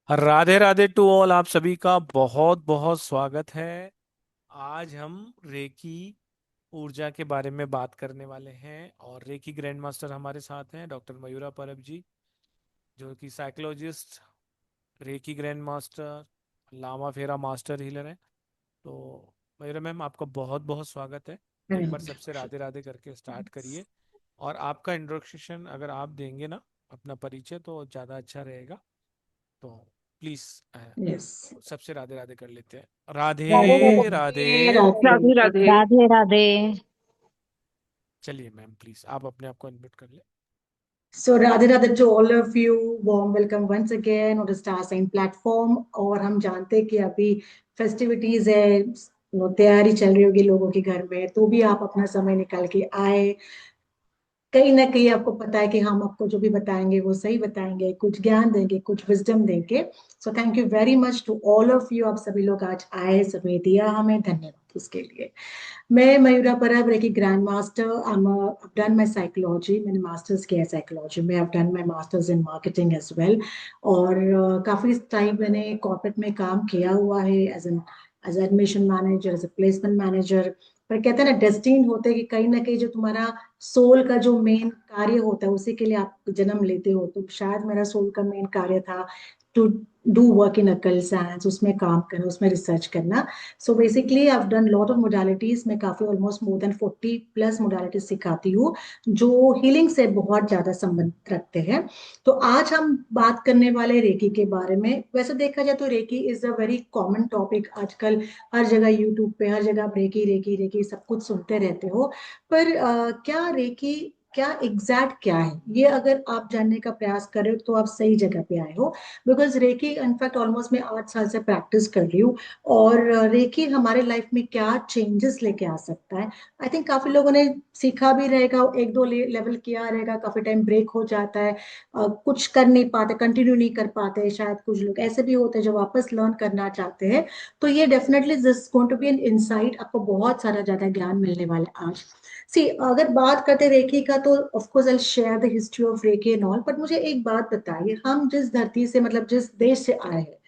Radhe Radhe to all. आप सभी का बहुत बहुत स्वागत है। आज हम रेकी ऊर्जा के बारे में बात करने वाले हैं और रेकी ग्रैंड मास्टर हमारे साथ हैं डॉक्टर मयूरा परब जी, जो कि psychologist, reiki grand master, Lama Fera master healer है। तो मयूरा मैम, आपका बहुत बहुत स्वागत है। एक बार सबसे राधे राधे करके स्टार्ट करिए और आपका इंट्रोडक्शन अगर आप देंगे ना, अपना परिचय, तो ज़्यादा अच्छा रहेगा। तो प्लीज यस। सबसे राधे राधे कर लेते हैं। राधे राधे राधे। राधे राधे। राधे। राधे राधे। चलिए मैम, प्लीज आप अपने आप को अनम्यूट कर ले। So Radhe Radhe to all of you, warm welcome once again on the Star Sign platform। और हम जानते हैं कि अभी फेस्टिविटीज है, तैयारी चल रही होगी लोगों के घर में, तो भी आप अपना समय निकाल के आए। कहीं ना कहीं आपको पता है कि हम आपको जो भी बताएंगे वो सही बताएंगे, कुछ ज्ञान देंगे, कुछ विजडम देंगे। So thank you very much to all of you. आप सभी लोग आज आए, समय दिया हमें, धन्यवाद उसके लिए। मैं मयूरा परब, recce grand master. I've done my psychology, मैंने मास्टर्स किया है साइकोलॉजी में। I've done my masters in marketing as well। और काफी टाइम मैंने कॉर्पोरेट में काम किया हुआ है, as admission manager, as a placement manager. पर कहते हैं ना, डेस्टिन होते हैं कि कहीं ना कहीं जो तुम्हारा सोल का जो मेन कार्य होता है उसी के लिए आप जन्म लेते हो। तो शायद मेरा सोल का मेन कार्य था टू डू वर्क इन अकल साइंस, उसमें काम करना, उसमें रिसर्च करना। So basically I have done lot of modalities. मैं काफी almost more than 40 plus modalities सिखाती हूँ, जो हीलिंग से बहुत ज्यादा संबंध रखते हैं। तो आज हम बात करने वाले रेकी के बारे में। वैसे देखा जाए तो reiki is a very common topic आजकल। हर जगह यूट्यूब पे, हर जगह आप रेकी रेकी रेकी सब कुछ सुनते रहते हो। पर क्या रेकी, क्या एग्जैक्ट क्या है, ये अगर आप जानने का प्रयास करें तो आप सही जगह पे आए हो। बिकॉज रेकी इनफैक्ट ऑलमोस्ट मैं 8 साल से प्रैक्टिस कर रही हूँ। और रेकी हमारे लाइफ में क्या चेंजेस लेके आ सकता है। आई थिंक काफी लोगों ने सीखा भी रहेगा, एक दो लेवल किया रहेगा, काफी टाइम ब्रेक हो जाता है। कुछ कर नहीं पाते, कंटिन्यू नहीं कर पाते। शायद कुछ लोग ऐसे भी होते हैं जो वापस लर्न करना चाहते हैं। तो ये definitely this going to be an insight, आपको बहुत सारा ज्यादा ज्ञान मिलने वाला है आज। सी अगर बात करते रेकी का, तो of course I share the history of recce and all. But मुझे एक बात बताइए, हम जिस धरती से, मतलब जिस देश से आए हैं,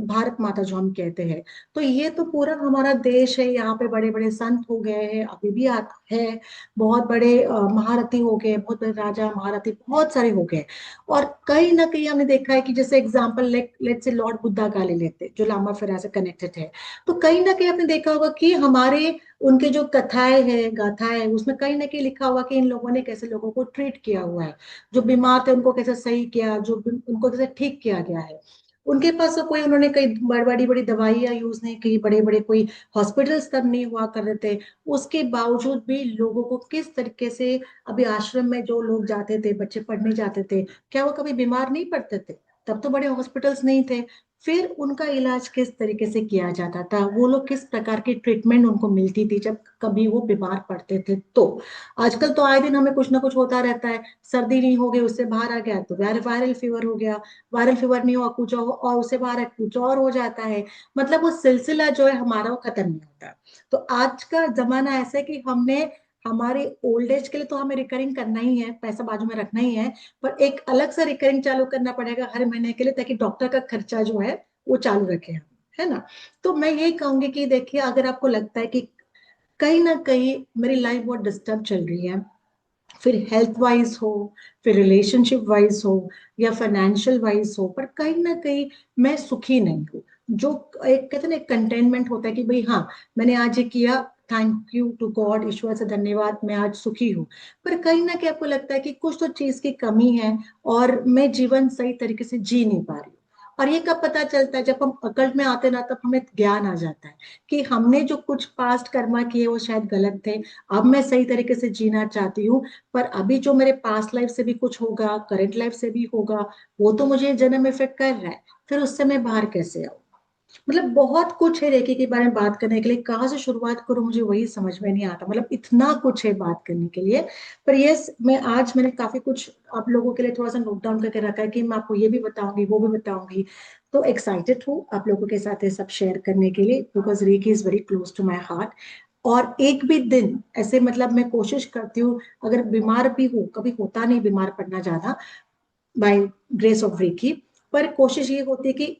भारत माता जो हम कहते हैं, तो ये तो पूरा हमारा देश है। यहाँ पे बड़े बड़े संत हो गए हैं, अभी भी है। बहुत बड़े महारथी हो गए, बहुत बड़े राजा महारथी बहुत सारे हो गए। और कहीं ना कहीं हमने देखा है कि जैसे एग्जाम्पल लेट से लॉर्ड बुद्धा का ले लेते हैं, जो लामा फेरा से कनेक्टेड है। तो कहीं ना कहीं आपने देखा होगा कि हमारे उनके जो कथाएं हैं, गाथाएं हैं, उसमें कहीं ना कहीं लिखा हुआ कि इन लोगों ने कैसे लोगों को ट्रीट किया हुआ है। जो बीमार थे उनको कैसे सही किया, उनको कैसे ठीक किया गया है। उनके पास तो कोई, उन्होंने कई बड़ी बड़ी दवाइयां यूज नहीं की, बड़े बड़े कोई हॉस्पिटल्स तब नहीं हुआ करते थे। उसके बावजूद भी लोगों को किस तरीके से, अभी आश्रम में जो लोग जाते थे, बच्चे पढ़ने जाते थे, क्या वो कभी बीमार नहीं पड़ते थे? तब तो बड़े हॉस्पिटल्स नहीं थे। फिर उनका इलाज किस तरीके से किया जाता था, वो लोग किस प्रकार की ट्रीटमेंट उनको मिलती थी जब कभी वो बीमार पड़ते थे। तो आजकल तो आए दिन हमें कुछ ना कुछ होता रहता है। सर्दी नहीं हो गई, उससे बाहर आ गया तो वायरल फीवर हो गया। वायरल फीवर नहीं हुआ कुछ और उससे बाहर कुछ और हो जाता है। मतलब वो सिलसिला जो है हमारा, वो खत्म नहीं होता। तो आज का जमाना ऐसा है कि हमने हमारे ओल्ड एज के लिए तो हमें रिकरिंग करना ही है, पैसा बाजू में रखना ही है। पर एक अलग से रिकरिंग चालू करना पड़ेगा हर महीने के लिए, ताकि डॉक्टर का खर्चा जो है वो चालू रखे हम, है ना। तो मैं यही कहूंगी कि देखिए, अगर आपको लगता है कि कहीं ना कहीं मेरी लाइफ बहुत डिस्टर्ब चल रही है, फिर हेल्थ वाइज हो, फिर रिलेशनशिप वाइज हो, या फाइनेंशियल वाइज हो, पर कहीं ना कहीं मैं सुखी नहीं हूँ। जो एक कहते हैं ना, कंटेनमेंट होता है कि भाई हाँ, मैंने आज ये किया, थैंक यू टू गॉड, ईश्वर से धन्यवाद, मैं आज सुखी हूँ। पर कहीं ना कहीं आपको लगता है कि कुछ तो चीज की कमी है, और मैं जीवन सही तरीके से जी नहीं पा रही हूँ। और ये कब पता चलता है? जब हम अकल में आते ना, तब हमें ज्ञान आ जाता है कि हमने जो कुछ पास्ट कर्मा किए वो शायद गलत थे। अब मैं सही तरीके से जीना चाहती हूँ। पर अभी जो मेरे पास्ट लाइफ से भी कुछ होगा, करंट लाइफ से भी होगा, वो तो मुझे जन्म इफेक्ट कर रहा है। फिर उससे मैं बाहर कैसे आऊं? मतलब बहुत कुछ है रेकी के बारे में बात करने के लिए, कहाँ से शुरुआत करूं मुझे वही समझ में नहीं आता। मतलब इतना कुछ है बात करने के लिए। पर यस, मैंने काफी कुछ आप लोगों के लिए थोड़ा सा नोट डाउन करके रखा है कि मैं आपको ये भी बताऊंगी, वो भी बताऊंगी। तो एक्साइटेड हूँ आप लोगों के साथ ये सब शेयर करने के लिए, because reiki is very close to my heart. और एक भी दिन ऐसे, मतलब मैं कोशिश करती हूँ, अगर बीमार भी हूँ, कभी होता नहीं बीमार पड़ना ज्यादा, बाय ग्रेस ऑफ रेकी। पर कोशिश ये होती है कि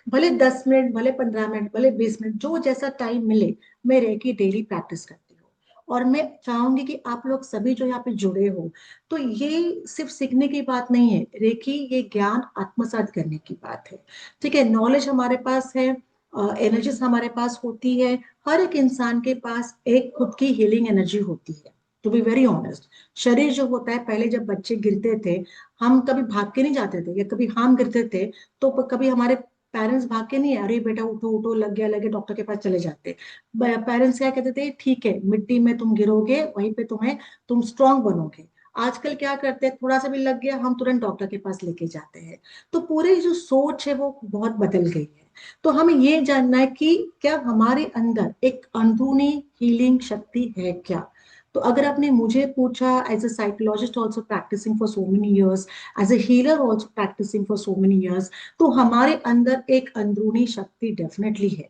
भले 10 मिनट, भले 15 मिनट, भले 20 मिनट, जो जैसा टाइम मिले, मैं रेकी डेली प्रैक्टिस करती हूँ। और मैं चाहूंगी कि आप लोग सभी जो यहाँ पे जुड़े हो, तो ये सिर्फ सीखने की बात नहीं है, रेकी ये ज्ञान आत्मसात करने की बात है। ठीक है, नॉलेज हमारे पास है, एनर्जीज हमारे पास होती है। हर एक इंसान के पास एक खुद की हीलिंग एनर्जी होती है। टू बी वेरी ऑनेस्ट, शरीर जो होता है, पहले जब बच्चे गिरते थे, हम कभी भाग के नहीं जाते थे, या कभी हम गिरते थे तो कभी हमारे पेरेंट्स भाग के नहीं, अरे बेटा उठो उठो, लग गया लगे, डॉक्टर के पास चले जाते। पेरेंट्स क्या कहते थे, ठीक है मिट्टी में तुम गिरोगे, वहीं पे तुम स्ट्रांग बनोगे। आजकल क्या करते हैं, थोड़ा सा भी लग गया, हम तुरंत डॉक्टर के पास लेके जाते हैं। तो पूरी जो सोच है वो बहुत बदल गई है। तो हमें ये जानना है कि क्या हमारे अंदर एक अंदरूनी हीलिंग शक्ति है क्या। तो अगर आपने मुझे पूछा, as a psychologist also practising for so many years, as a healer also practising for so many years, तो हमारे अंदर एक अंदरूनी शक्ति डेफिनेटली है।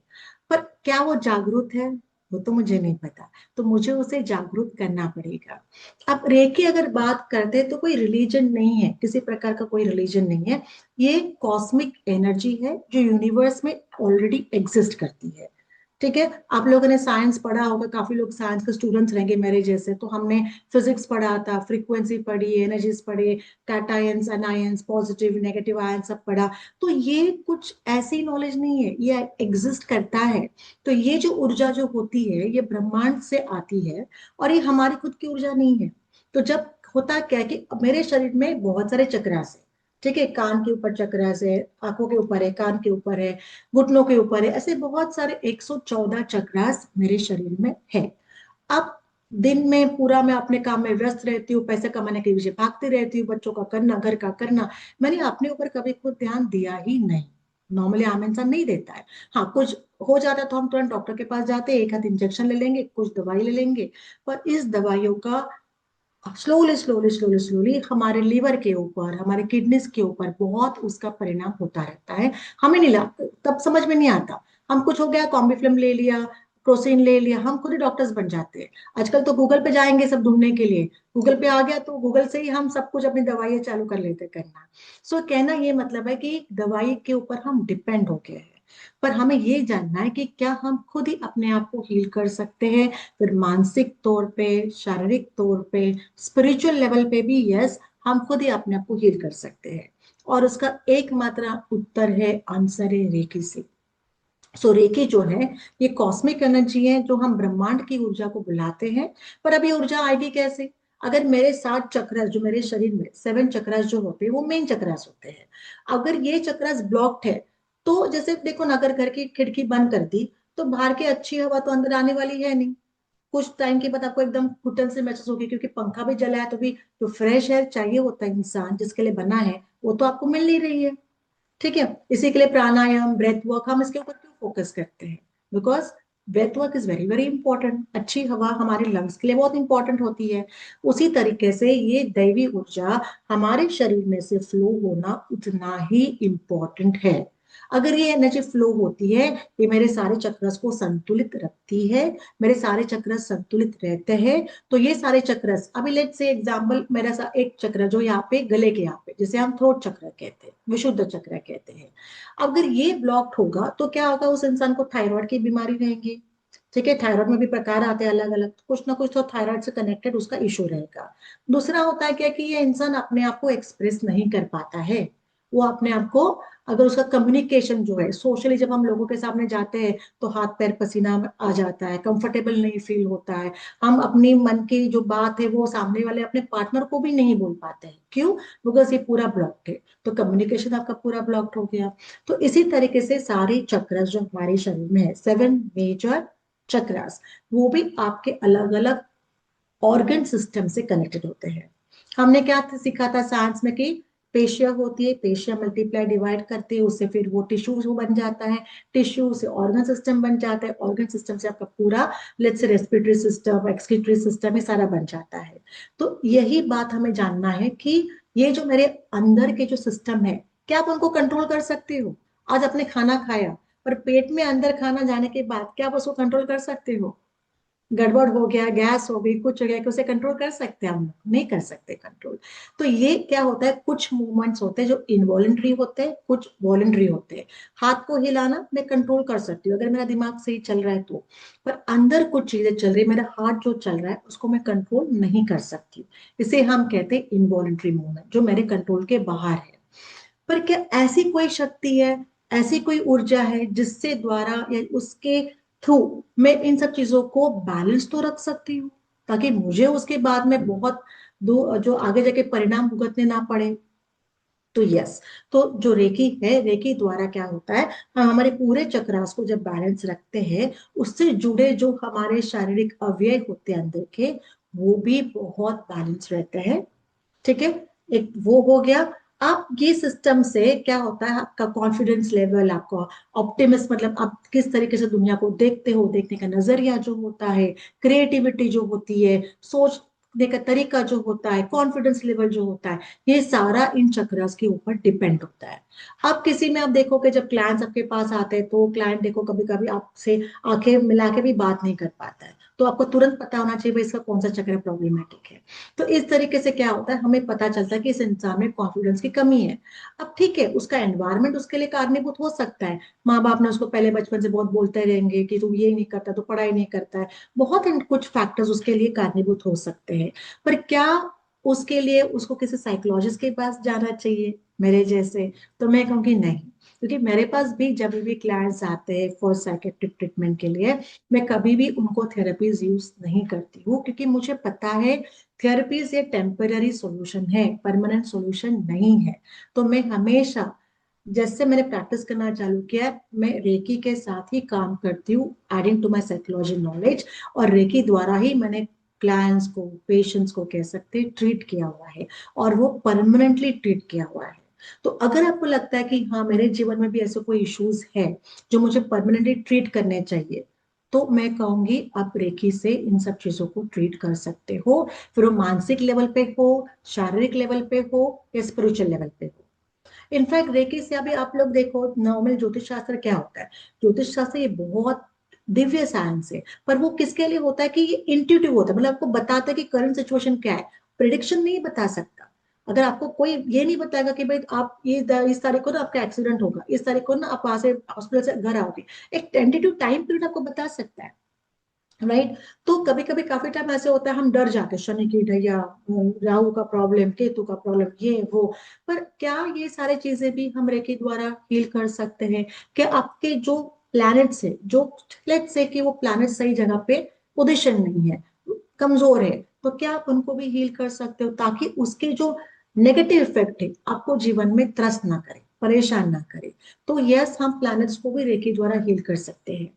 पर क्या वो जागरूक है, वो तो मुझे नहीं पता। तो मुझे उसे जागरूक करना पड़ेगा। अब रेकी अगर बात करते हैं, तो कोई रिलीजन नहीं है, किसी प्रकार का कोई रिलीजन नहीं है। ये कॉस्मिक एनर्जी है जो यूनिवर्स में ऑलरेडी एग्जिस्ट करती है। ठीक है, आप लोगों ने साइंस पढ़ा होगा, काफी लोग साइंस के स्टूडेंट्स रहेंगे मेरे जैसे, तो हमने फिजिक्स पढ़ा था, फ्रीक्वेंसी पढ़ी, एनर्जीज पढ़े, cations anions, positive negative ion सब पढ़ा। तो ये कुछ ऐसी नॉलेज नहीं है, ये एग्जिस्ट करता है। तो ये जो ऊर्जा जो होती है, ये ब्रह्मांड से आती है, और ये हमारी खुद की ऊर्जा नहीं है। तो जब होता क्या है कि मेरे शरीर में बहुत सारे चक्रास है। ठीक है, कान के ऊपर चक्रास है, आंखों के ऊपर है, कान के ऊपर है, घुटनों के ऊपर है, ऐसे बहुत सारे 114 चक्रास मेरे शरीर में है। अब दिन में पूरा मैं अपने काम में व्यस्त रहती हूँ, पैसे कमाने के पीछे भागती रहती हूँ, बच्चों का करना, घर का करना, मैंने अपने ऊपर कभी खुद ध्यान दिया ही नहीं। नॉर्मली आम इंसान नहीं देता है। हाँ, कुछ हो जाता तो हम तुरंत डॉक्टर के पास जाते, एक हाथ इंजेक्शन ले लेंगे, कुछ दवाई ले लेंगे। पर इस दवाइयों का स्लोली स्लोली स्लोली स्लोली हमारे लीवर के ऊपर, हमारे किडनीज के ऊपर बहुत उसका परिणाम होता रहता है। हमें नहीं तब समझ में नहीं आता। हम कुछ हो गया, कॉम्बिफ्लम ले लिया, क्रोसिन ले लिया, हम खुद ही डॉक्टर्स बन जाते हैं। आजकल तो गूगल पे जाएंगे सब ढूंढने के लिए, गूगल पे आ गया तो गूगल से ही हम सब कुछ अपनी दवाइयाँ चालू कर लेते करना। सो कहना ये मतलब है कि दवाई के ऊपर हम डिपेंड हो गए हैं। पर हमें ये जानना है कि क्या हम खुद ही अपने आप को हील कर सकते हैं। फिर मानसिक तौर पे, शारीरिक तौर पे, स्पिरिचुअल लेवल पे भी, यस, हम खुद ही अपने आप को हील कर सकते हैं। और उसका एकमात्र उत्तर है, आंसर है रेकी से। सो रेकी जो है, ये कॉस्मिक एनर्जी है जो हम ब्रह्मांड की ऊर्जा को बुलाते हैं। पर अब ये ऊर्जा आएगी कैसे। अगर मेरे 7 चक्रास जो मेरे शरीर में, 7 चक्रास जो होते हैं, वो मेन चक्रास होते हैं। अगर ये चक्रास ब्लॉक्ड है, तो जैसे देखो ना, अगर घर की खिड़की बंद कर दी, तो बाहर की अच्छी हवा तो अंदर आने वाली है नहीं। कुछ टाइम के बाद आपको एकदम घुटन से महसूस होगी, क्योंकि पंखा भी जला है, तो भी जो फ्रेश एयर चाहिए होता है इंसान जिसके लिए बना है, वो तो आपको मिल नहीं रही है। ठीक है, इसी के लिए प्राणायाम, ब्रेथ वर्क, हम इसके ऊपर क्यों फोकस करते हैं, because breath work is very very important. अच्छी हवा हमारे लंग्स के लिए बहुत इंपॉर्टेंट होती है। उसी तरीके से ये दैवी ऊर्जा हमारे शरीर में से फ्लो होना उतना ही इंपॉर्टेंट है। अगर ये एनर्जी फ्लो होती है, ये मेरे सारे चक्रस को संतुलित रखती है, मेरे सारे चक्रस संतुलित रहते हैं। तो ये सारे चक्रस, अभी लेट से एग्जांपल, मेरा एक चक्र जो यहाँ पे गले के यहाँ पे, जिसे हम थ्रोट चक्र कहते हैं, विशुद्ध चक्र कहते हैं, अगर ये ब्लॉक्ड होगा तो क्या होगा, उस इंसान को थायराइड की बीमारी रहेगी। ठीक है, थायराइड में भी प्रकार आते हैं अलग अलग, कुछ ना कुछ तो थायराइड से कनेक्टेड उसका इशू रहेगा। दूसरा होता है क्या कि ये इंसान अपने आप को एक्सप्रेस नहीं कर पाता है। वो अपने आप को, अगर उसका कम्युनिकेशन जो है, सोशली जब हम लोगों के सामने जाते हैं, तो हाथ पैर पसीना आ जाता है, कंफर्टेबल नहीं फील होता है। हम अपनी मन की जो बात है वो सामने वाले अपने पार्टनर को भी नहीं बोल पाते हैं, क्यों, बिकॉज ये पूरा ब्लॉक्ड है। तो कम्युनिकेशन आपका पूरा ब्लॉक्ड हो गया। तो इसी तरीके से सारे चक्रस जो हमारे शरीर में है, 7 मेजर चक्रस, वो भी आपके अलग अलग ऑर्गन सिस्टम से कनेक्टेड होते हैं। हमने क्या सीखा था साइंस में कि पेशिया होती है, पेशिया मल्टीप्लाई डिवाइड करती है, उससे फिर वो टिश्यू बन जाता है, टिश्यू से ऑर्गन सिस्टम बन जाता है, ऑर्गन सिस्टम से आपका पूरा, let's say respiratory system, excretory system, ये सारा बन जाता है। तो यही बात हमें जानना है कि ये जो मेरे अंदर के जो सिस्टम है, क्या आप उनको कंट्रोल कर सकते हो। आज आपने खाना खाया, पर पेट में अंदर खाना जाने के बाद क्या आप उसको कंट्रोल कर सकते हो। गड़बड़ हो गया, गैस हो गई, कुछ हो गया, कि उसे कंट्रोल कर सकते हैं हम लोग? नहीं कर सकते कंट्रोल। तो ये क्या होता है, कुछ मूवमेंट्स होते हैं जो इनवॉलेंट्री होते हैं, कुछ वॉलेंट्री होते हैं। हाथ को हिलाना मैं कंट्रोल कर सकती हूँ अगर मेरा दिमाग सही चल रहा है तो, पर अंदर कुछ चीजें चल रही है, मेरा हाथ जो चल रहा है उसको मैं कंट्रोल नहीं कर सकती। इसे हम कहते हैं इनवॉलेंट्री मूवमेंट, जो मेरे कंट्रोल के बाहर है। पर क्या ऐसी कोई शक्ति है, ऐसी कोई ऊर्जा है जिससे द्वारा या उसके थ्रू मैं इन सब चीजों को बैलेंस तो रख सकती हूँ, ताकि मुझे उसके बाद में बहुत दो जो आगे जाके परिणाम भुगतने ना पड़े? तो यस, तो जो रेकी है, रेकी द्वारा क्या होता है, हम हमारे पूरे चक्रास को जब बैलेंस रखते हैं, उससे जुड़े जो हमारे शारीरिक अवयव होते हैं अंदर के, वो भी बहुत बैलेंस रहते हैं। ठीक है, एक वो हो गया। आप ये सिस्टम से क्या होता है, आपका कॉन्फिडेंस लेवल, आपका ऑप्टिमिस्ट, मतलब आप किस तरीके से दुनिया को देखते हो, देखने का नजरिया जो होता है, क्रिएटिविटी जो होती है, सोचने का तरीका जो होता है, कॉन्फिडेंस लेवल जो होता है, ये सारा इन चक्रास के ऊपर डिपेंड होता है। आप किसी में आप देखोगे, जब क्लाइंट्स आपके पास आते हैं तो क्लाइंट देखो कभी कभी आपसे आंखें मिला के भी बात नहीं कर पाता है, तो आपको तुरंत पता होना चाहिए भाई इसका कौन सा चक्र प्रॉब्लमेटिक है। तो इस तरीके से क्या होता है, हमें पता चलता है कि इस इंसान में कॉन्फिडेंस की कमी है। अब ठीक है, उसका एनवायरनमेंट उसके लिए कारणीभूत हो सकता है। माँ बाप ने उसको पहले बचपन से बहुत बोलते रहेंगे कि तू ये नहीं करता, तो पढ़ाई नहीं करता है। बहुत कुछ फैक्टर्स उसके लिए कारणीभूत हो सकते हैं। पर क्या उसके लिए उसको किसी साइकोलॉजिस्ट के पास जाना चाहिए मेरे जैसे? तो मैं कहूँगी नहीं, क्योंकि मेरे पास भी जब भी क्लाइंट्स आते हैं फॉर साइकेट्रिक ट्रीटमेंट के लिए, मैं कभी भी उनको थेरेपीज यूज नहीं करती हूँ, क्योंकि मुझे पता है थेरेपीज ये टेम्पररी सॉल्यूशन है, परमानेंट सॉल्यूशन नहीं है। तो मैं हमेशा, जैसे मैंने प्रैक्टिस करना चालू किया है, मैं रेकी के साथ ही काम करती हूँ, adding to my psychology knowledge. और रेकी द्वारा ही मैंने क्लाइंट्स को, पेशेंट्स को कह सकते हैं, ट्रीट किया हुआ है, और वो परमानेंटली ट्रीट किया हुआ है। तो अगर आपको लगता है कि हाँ मेरे जीवन में भी ऐसे कोई इश्यूज है जो मुझे परमानेंटली ट्रीट करने चाहिए, तो मैं कहूंगी आप रेकी से इन सब चीजों को ट्रीट कर सकते हो। फिर वो मानसिक लेवल पे हो, शारीरिक लेवल पे हो, या स्पिरिचुअल लेवल पे हो। इनफैक्ट रेकी से अभी आप लोग देखो, नॉर्मल ज्योतिष शास्त्र क्या होता है, ज्योतिष शास्त्र ये बहुत दिव्य साइंस है, पर वो किसके लिए होता है कि ये इंट्यूटिव होता है, मतलब आपको बताता है कि करंट सिचुएशन क्या है। प्रिडिक्शन नहीं बता सकता। अगर आपको कोई ये नहीं बताएगा कि भाई आप ये इस तारीख को ना आपका एक्सीडेंट होगा, इस तारीख को ना आप वहां से हॉस्पिटल से घर आओगे, एक टेंटेटिव टाइम पीरियड आपको बता सकता है, राइट? तो कभी कभी काफी टाइम ऐसे होता है हम डर जाते हैं, शनि की ढैया, राहु का प्रॉब्लम, केतु का प्रॉब्लम, ये वो। पर क्या ये सारी चीजें भी हम रेकी द्वारा हील कर सकते हैं? क्या आपके जो प्लैनेट्स है, जो, लेट्स से कि वो प्लैनेट सही जगह पे पोजीशन नहीं है, कमजोर है, तो क्या आप उनको भी हील कर सकते हो, ताकि उसके जो नेगेटिव इफेक्ट है आपको जीवन में त्रस्त ना करे, परेशान ना करे? तो यस, हम प्लैनेट्स को भी रेकी द्वारा हील कर सकते हैं।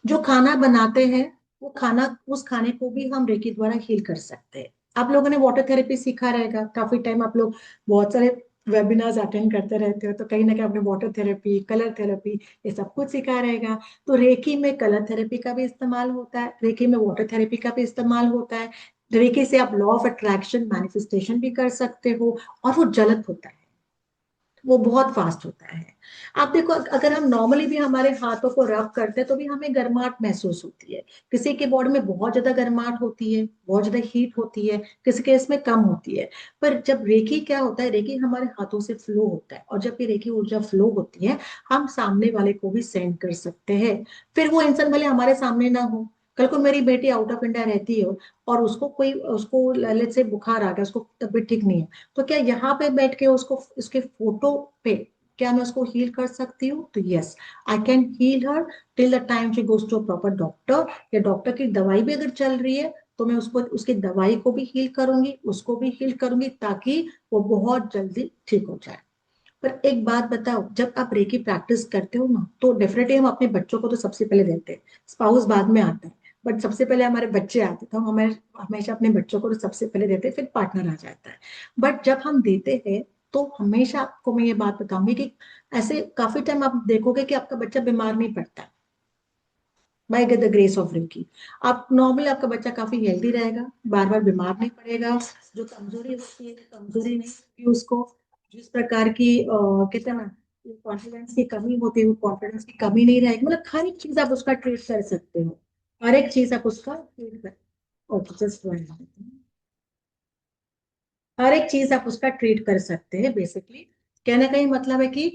जो खाना बनाते हैं, वो खाना, उस खाने को भी हम रेकी द्वारा हील कर सकते हैं। आप लोगों ने वाटर थेरेपी सीखा रहेगा, काफी टाइम आप लोग बहुत सारे वेबिनार्स अटेंड करते रहते हो, तो कहीं ना कहीं आपने वाटर थेरेपी, कलर थेरेपी, ये सब कुछ सीखा रहेगा। तो रेकी में कलर थेरेपी का भी इस्तेमाल होता है, रेकी में वाटर थेरेपी का भी इस्तेमाल होता है। रेकी से आप लॉ ऑफ अट्रैक्शन मैनिफेस्टेशन भी कर सकते हो, और वो जलत होता है, वो बहुत फास्ट होता है। आप देखो, अगर हम नॉर्मली भी हमारे हाथों को रब करते हैं तो भी हमें गर्माहट महसूस होती है। किसी के बॉडी में बहुत ज्यादा गर्माहट होती है, बहुत ज्यादा हीट होती है, किसी केस में कम होती है। पर जब रेकी क्या होता है, रेकी हमारे हाथों से फ्लो होता है, और जब ये रेकी ऊर्जा फ्लो होती है, हम सामने वाले को भी सेंड कर सकते हैं। फिर वो इंसान भले हमारे सामने ना हो, कल को मेरी बेटी आउट ऑफ इंडिया रहती है और उसको कोई, उसको ललित से बुखार आ गया, उसको तबीयत ठीक नहीं है, तो क्या यहाँ पे बैठ के उसको, उसके फोटो पे, क्या मैं उसको हील कर सकती हूँ? तो yes, I can heal her till the time she goes to a proper doctor. या डॉक्टर की दवाई भी अगर चल रही है, तो मैं उसको, उसकी दवाई को भी हील करूंगी, उसको भी हील करूंगी, ताकि वो बहुत जल्दी ठीक हो जाए। पर एक बात बताओ, जब आप रेकी प्रैक्टिस करते हो ना, तो डेफिनेटली हम अपने बच्चों को तो सबसे पहले देते हैं, स्पाउस बाद में आता है, बट सबसे पहले हमारे बच्चे आते हैं, तो हम हमें हमेशा अपने बच्चों को तो सबसे पहले देते हैं, फिर पार्टनर आ जाता है। बट जब हम देते हैं, तो हमेशा आपको मैं ये बात बताऊंगी कि ऐसे काफी टाइम आप देखोगे कि आपका बच्चा बीमार नहीं पड़ता, by the grace of Ricky. आप नॉर्मली, आपका बच्चा काफी हेल्दी रहेगा, बार बार बीमार नहीं पड़ेगा। जो कमजोरी होती है, कमजोरी नहीं होगी उसको। जिस प्रकार की कहते हैं ना, कॉन्फिडेंस की कमी होती है, वो कॉन्फिडेंस की कमी नहीं रहेगी, मतलब हर एक चीज आप उसका ट्रीट कर सकते हो। हर एक चीज आप उसका ट्रीट कर, ओके जस्ट हर एक चीज आप उसका ट्रीट कर सकते हैं बेसिकली। कहने का ही मतलब है कि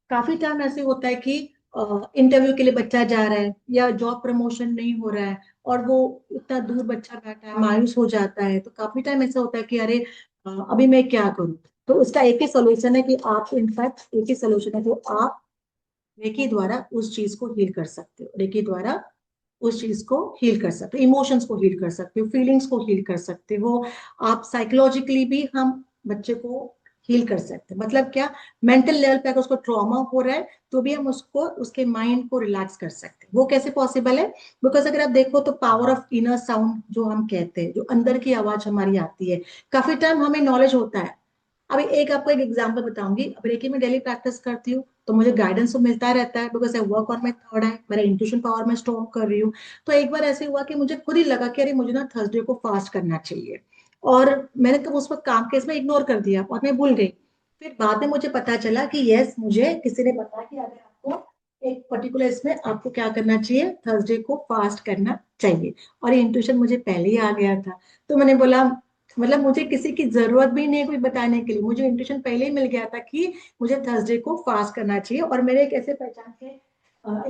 काफी टाइम ऐसे होता है कि इंटरव्यू के लिए बच्चा जा रहा है या जॉब प्रमोशन नहीं हो रहा है, और वो इतना दूर बच्चा बैठा है, मायूस हो जाता है, तो काफी टाइम ऐसा होता है कि अरे अभी मैं क्या करूं। तो उसका एक ही सोल्यूशन है कि आप इनफैक्ट एक ही सोल्यूशन है जो आप रेकी द्वारा उस चीज को हील कर सकते हो। रेकी द्वारा उस चीज को हील कर सकते हो, इमोशंस को हील कर सकते हो, फीलिंग्स को हील कर सकते हो। आप साइकोलॉजिकली भी हम बच्चे को हील कर सकते हैं। मतलब क्या, मेंटल लेवल पे अगर उसको ट्रॉमा हो रहा है तो भी हम उसको उसके माइंड को रिलैक्स कर सकते हैं। वो कैसे पॉसिबल है? बिकॉज अगर आप देखो तो पावर ऑफ इनर साउंड जो हम कहते हैं, जो अंदर की आवाज हमारी आती है, काफी टाइम हमें नॉलेज होता है। अभी एक आपको एक एग्जांपल बताऊंगी। अब रेकी में डेली प्रैक्टिस करती हूँ तो मुझे गाइडेंस तो मिलता रहता है, because I work on my third eye, मेरा इंट्यूशन पावर में स्ट्रॉन्ग कर रही हूँ। तो एक बार ऐसे हुआ कि मुझे खुद ही लगा कि अरे मुझे ना थर्सडे को फास्ट करना चाहिए, और मैंने तब उस वक्त काम के इसमें इग्नोर कर दिया और मैं भूल गई। फिर बाद में मुझे पता चला कि यस, मुझे किसी ने बताया कि अगर आपको एक पर्टिकुलर इसमें आपको क्या करना चाहिए, थर्सडे को फास्ट करना चाहिए। और ये इंट्यूशन मुझे पहले ही आ गया था। तो मैंने बोला, मतलब मुझे किसी की जरूरत भी नहीं है कोई बताने के लिए, मुझे इंट्यूशन पहले ही मिल गया था कि मुझे थर्सडे को फास्ट करना चाहिए। और मेरे एक ऐसे पहचान के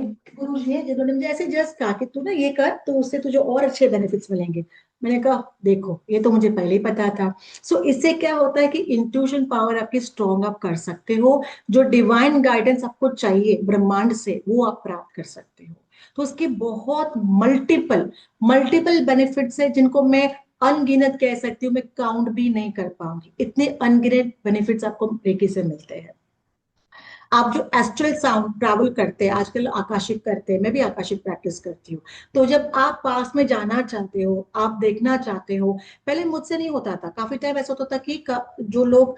एक गुरु जी है जिन्होंने मुझे ऐसे जस्ट कहा कि तू ना ये कर तो उससे तुझे और अच्छे बेनिफिट्स मिलेंगे। मैंने कहा देखो, ये तो मुझे पहले ही पता था। सो इससे क्या होता है कि इंट्यूशन पावर आपकी स्ट्रॉन्ग आप कर सकते हो। जो डिवाइन गाइडेंस आपको चाहिए ब्रह्मांड से, वो आप प्राप्त कर सकते हो। तो उसके बहुत मल्टीपल मल्टीपल बेनिफिट्स है जिनको मैं अनगिनत कह सकती हूँ, मैं काउंट भी नहीं कर पाऊंगी, इतने अनगिनत बेनिफिट्स आपको रेकी से मिलते हैं। आप जो एस्ट्रल साउंड ट्रैवल करते हैं, आजकल आकाशिक करते हैं, मैं भी आकाशिक प्रैक्टिस करती हूँ। तो जब आप पास में जाना चाहते हो, आप देखना चाहते हो, पहले मुझसे नहीं होता था। काफी टाइम ऐसा होता था कि जो लोग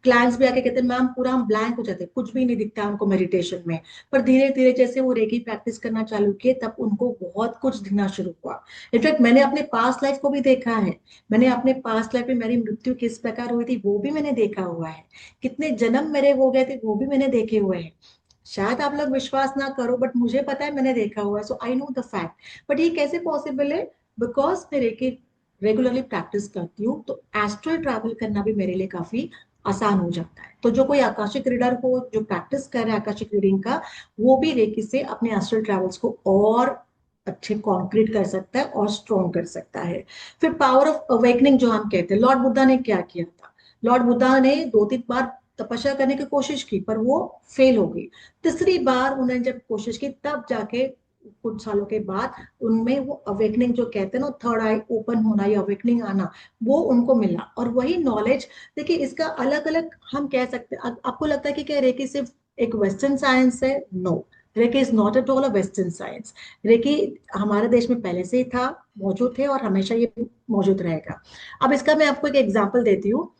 क्लाइंट्स भी आके कहते हैं मैम पूरा हम ब्लैंक हो जाते हैं, कुछ भी नहीं दिखता उनको मेडिटेशन में। पर धीरे धीरे जैसे वो रेकी प्रैक्टिस करना चालू किए तब उनको बहुत कुछ दिखना शुरू हुआ। इनफैक्ट मैंने अपने पास्ट लाइफ को भी देखा है। मैंने अपने पास्ट लाइफ में मेरी मृत्यु किस प्रकार हुई थी वो भी मैंने देखा हुआ है। कितने जन्म मेरे हो गए थे वो भी मैंने देखे हुए हैं। शायद आप लोग विश्वास ना करो बट मुझे पता है, मैंने देखा हुआ है, so I know the fact. But ये कैसे पॉसिबल है? बिकॉज मैं रेगुलरली प्रैक्टिस करती हूँ, तो एस्ट्रल ट्रैवल करना भी मेरे लिए काफी आसान हो जाता है। तो जो कोई आकाशिक रीडर को जो प्रैक्टिस कर रहा है आकाशिक रीडिंग का, वो भी रेकी से अपने एस्ट्रल ट्रैवल्स को और अच्छे कॉन्क्रीट कर सकता है और स्ट्रॉन्ग कर सकता है। फिर पावर ऑफ अवेकनिंग जो हम कहते हैं, लॉर्ड बुद्धा ने क्या किया था? लॉर्ड बुद्धा ने दो तीन बार तपस्या करने की कोशिश की पर वो फेल हो गई। तीसरी बार उन्होंने जब कोशिश की तब जाके कुछ सालों के बाद उनमें वो अवेकनिंग जो कहते हैं ना, थर्ड आई ओपन होना या अवेकनिंग आना, वो उनको मिला। और वही नॉलेज, देखिए इसका अलग अलग हम कह सकते हैं। आपको लगता है कि क्या रेकी सिर्फ एक वेस्टर्न साइंस है? No, reiki is not at all a western science. Reiki हमारे देश में पहले से ही था, मौजूद है और हमेशा ये मौजूद रहेगा। अब इसका मैं आपको एक एग्जांपल देती हूँ।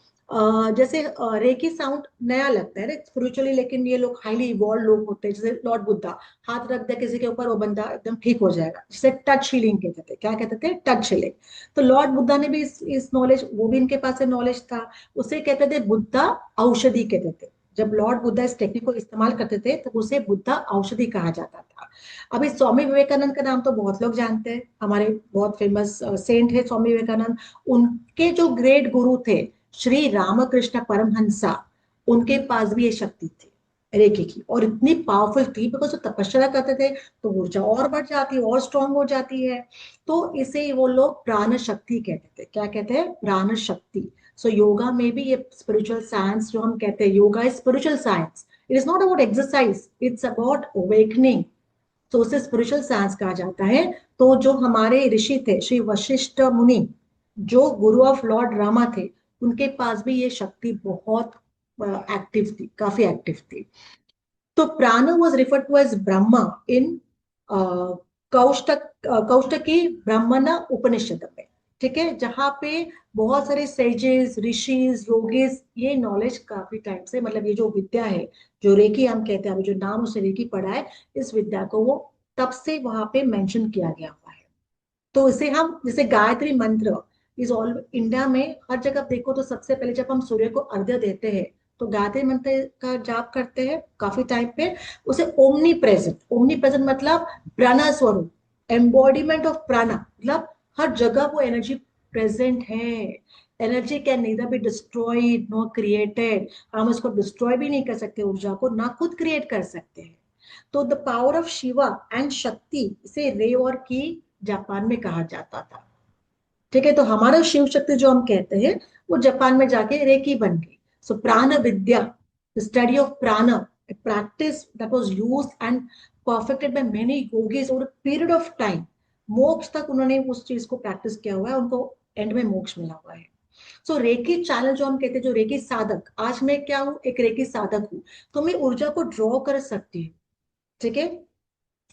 जैसे रेकी साउंड नया लगता है स्पिरिचुअली, लेकिन ये लोग हाईली इवॉल्व लोग होते हैं। जैसे लॉर्ड बुद्धा, हाथ रख दे किसी के ऊपर वो बंदा एकदम ठीक हो जाएगा, जिसे टच हीलिंग कहते थे। क्या कहते थे? Touch healing. तो लॉर्ड बुद्धा ने भी इस नॉलेज, वो भी इनके पास नॉलेज था। उसे कहते थे बुद्धा औषधि कहते थे। जब लॉर्ड बुद्धा इस टेक्निक को इस्तेमाल करते थे तो उसे बुद्धा औषधि कहा जाता था। अभी स्वामी विवेकानंद का नाम तो बहुत लोग जानते हैं, हमारे बहुत फेमस सेंट है स्वामी विवेकानंद। उनके जो ग्रेट गुरु थे श्री रामकृष्ण परमहंसा, उनके पास भी ये शक्ति थी रेकी की, और इतनी पावरफुल थी बिकॉज वो तपस्या करते थे तो ऊर्जा और बढ़ जाती है और स्ट्रांग हो जाती है। तो इसे वो लोग प्राण शक्ति कहते थे। क्या कहते हैं? प्राण शक्ति। सो योगा में भी ये स्पिरिचुअल साइंस जो हम कहते हैं, yoga is spiritual science. It is not about exercise, it's about awakening. तो उसे स्पिरिचुअल साइंस कहा जाता है। तो जो हमारे ऋषि थे श्री वशिष्ठ मुनि, जो गुरु ऑफ लॉर्ड रामा थे, उनके पास भी ये शक्ति बहुत एक्टिव थी, काफी एक्टिव थी। तो prana was refer to as Brahma in Kaushitaki Brahmana Upanishad में। ठीक है, जहाँ पे बहुत सारे सेजेस, ऋषिज, योगिस ये नॉलेज काफी टाइम से, मतलब ये जो विद्या है, जो रेकी हम कहते हैं, अभी जो नाम उसे रेकी पढ़ा है, इस विद्या को वो तब से वहां पे मेंशन किया गया हुआ है। तो इसे हम जैसे गायत्री मंत्र इज ऑल इंडिया में हर जगह देखो तो सबसे पहले जब हम सूर्य को अर्घ्य देते हैं तो गायत्री मंत्र का जाप करते हैं काफी टाइम पे। उसे ओमनी प्रेजेंट, ओमनी प्रेजेंट मतलब प्राण स्वरूप, एम्बॉडीमेंट ऑफ प्राणा, मतलब हर जगह वो एनर्जी प्रेजेंट है। Energy can neither be destroyed nor created, हम उसको डिस्ट्रॉय भी नहीं कर सकते ऊर्जा को, ना खुद क्रिएट कर सकते हैं। तो the power of Shiva and शक्ति, इसे रे और की जापान में कहा जाता था। ठीक है, तो हमारा शिव शक्ति जो हम कहते हैं वो जापान में जाके रेकी बन गई। सो प्राण विद्या, द स्टडी ऑफ प्राण, practice that was used and perfected by many yogis over a period of time. मोक्ष तक उन्होंने उस चीज को प्रैक्टिस किया हुआ है, उनको एंड में मोक्ष मिला हुआ है। सो रेकी चैनल जो हम कहते हैं, जो रेकी साधक, आज मैं क्या हूँ, एक रेकी साधक हूँ, तो मैं ऊर्जा को ड्रॉ कर सकती हूँ। ठीक है,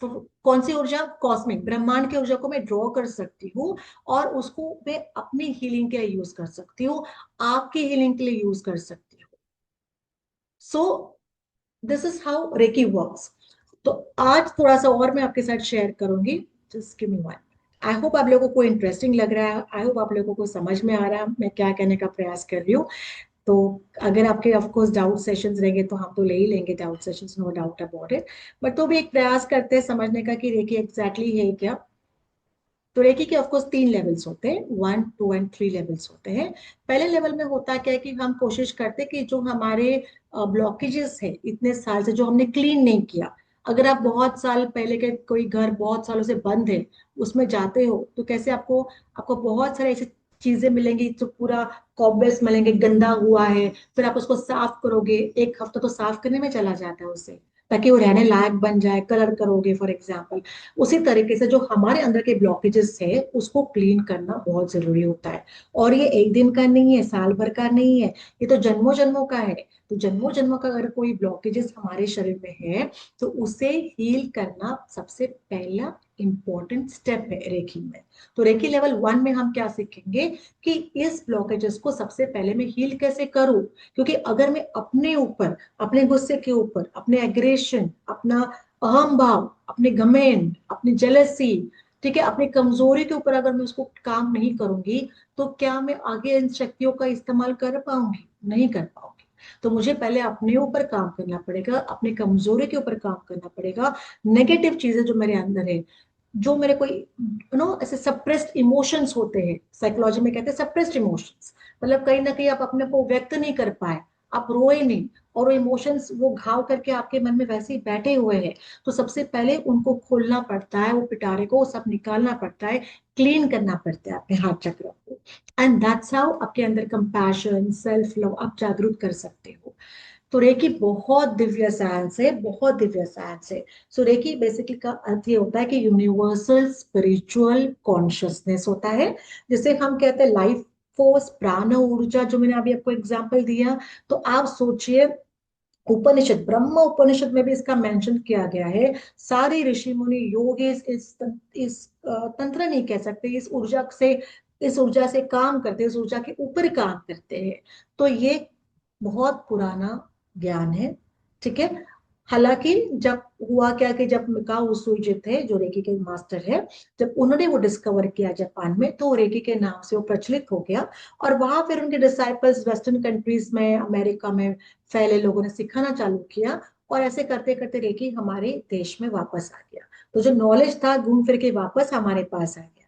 तो कौन सी ऊर्जा, कॉस्मिक ब्रह्मांड की ऊर्जा को मैं ड्रॉ कर सकती हूँ, और उसको मैं अपनी हीलिंग के लिए यूज कर सकती हूँ, आपकी हीलिंग के लिए यूज कर सकती हूँ। So this is how reiki works. तो आज थोड़ा सा और मैं आपके साथ शेयर करूंगी। Just give me one. I hope आप लोगों को इंटरेस्टिंग लग रहा है, आई होप आप लोगों को समझ में आ रहा है मैं क्या कहने का प्रयास कर रही हूँ। तो अगर आपके ऑफ कोर्स डाउट सेशंस रहेंगे तो हम तो ले ही लेंगे doubt sessions, no doubt about it. But तो भी एक प्रयास करते हैं समझने का कि रेकी एग्जैक्टली है क्या। तो रेकी के ऑफकोर्स 3 लेवल्स होते हैं, 1, 2 एंड 3 लेवल्स होते हैं। पहले लेवल में होता क्या है कि हम कोशिश करते हैं कि जो हमारे ब्लॉकेजेस है इतने साल से जो हमने क्लीन नहीं किया, अगर आप बहुत साल पहले के कोई घर बहुत सालों से बंद है उसमें जाते हो, तो कैसे आपको आपको बहुत सारे ऐसी चीजें मिलेंगी जो पूरा कॉबवेल्स मिलेंगे, गंदा हुआ है, फिर आप उसको साफ करोगे, 1 हफ्ता तो साफ करने में चला जाता है उससे, ताकि वो रहने लायक बन जाए, कलर करोगे फॉर एग्जाम्पल। उसी तरीके से जो हमारे अंदर के ब्लॉकेजेस है उसको क्लीन करना बहुत जरूरी होता है। और ये एक दिन का नहीं है, साल भर का नहीं है, ये तो जन्मों जन्मों का है। तो जन्मों जन्मों का अगर कोई ब्लॉकेजेस हमारे शरीर में है, तो उसे हील करना सबसे पहला इंपॉर्टेंट स्टेप है रेकी में। तो रेकी लेवल 1 में हम क्या सीखेंगे कि इस ब्लॉकेजेस को सबसे पहले मैं हील कैसे करूं। क्योंकि अगर मैं अपने ऊपर, अपने गुस्से के ऊपर, अपने एग्रेशन, अपना अहम भाव, अपने घमंड, अपनी जेलसी, ठीक है, अपनी कमजोरी के ऊपर अगर मैं उसको काम नहीं करूंगी, तो क्या मैं आगे इन शक्तियों का इस्तेमाल कर पाऊंगी? नहीं कर पाऊंगी। तो मुझे पहले अपने ऊपर काम करना पड़ेगा, अपनी कमजोरी के ऊपर काम करना पड़ेगा। नेगेटिव चीजें जो मेरे अंदर है, जो मेरे कोई ऐसे सप्रेस्ड इमोशंस होते हैं, साइकोलॉजी में कहते हैं सप्रेस्ड इमोशंस, मतलब कहीं ना कहीं आप अपने को व्यक्त नहीं कर पाए, आप रोए नहीं, और वो इमोशंस वो घाव करके आपके मन में वैसे ही बैठे हुए हैं। तो सबसे पहले उनको खोलना पड़ता है, वो पिटारे को सब निकालना पड़ता है, क्लीन करना पड़ता है अपने हाथ चक्र को। एंड दैट्स हाउ आपके अंदर कंपैशन, सेल्फ लव आप जागरूक कर सकते हो। तो रेकी बहुत दिव्य साइंस है, बहुत दिव्य साइंस है। सो रेकी बेसिकली का अर्थ ये होता है कि यूनिवर्सल स्पिरिचुअल कॉन्शियसनेस होता है, जिसे हम कहते हैं लाइफ फोर्स, प्राण ऊर्जा, जो मैंने अभी आपको एग्जांपल दिया। तो आप सोचिए, उपनिषद, ब्रह्म उपनिषद में भी इसका मेंशन किया गया है। सारे ऋषि मुनि योगी तंत्र नहीं कह सकते, इस ऊर्जा से, इस ऊर्जा से काम करते हैं, इस ऊर्जा के ऊपर काम करते हैं। तो ये बहुत पुराना ज्ञान है। ठीक है, हालांकि जब हुआ क्या कि जब मिकाओ उसूजी थे जो रेकी के मास्टर है, जब उन्होंने वो डिस्कवर किया जापान में, तो रेकी के नाम से वो प्रचलित हो गया। और वहां फिर उनके डिसाइपल्स वेस्टर्न कंट्रीज में, अमेरिका में फैले लोगों ने सिखाना चालू किया। और ऐसे करते करते रेकी हमारे देश में वापस आ गया। तो जो नॉलेज था घूम फिर के वापस हमारे पास आ गया।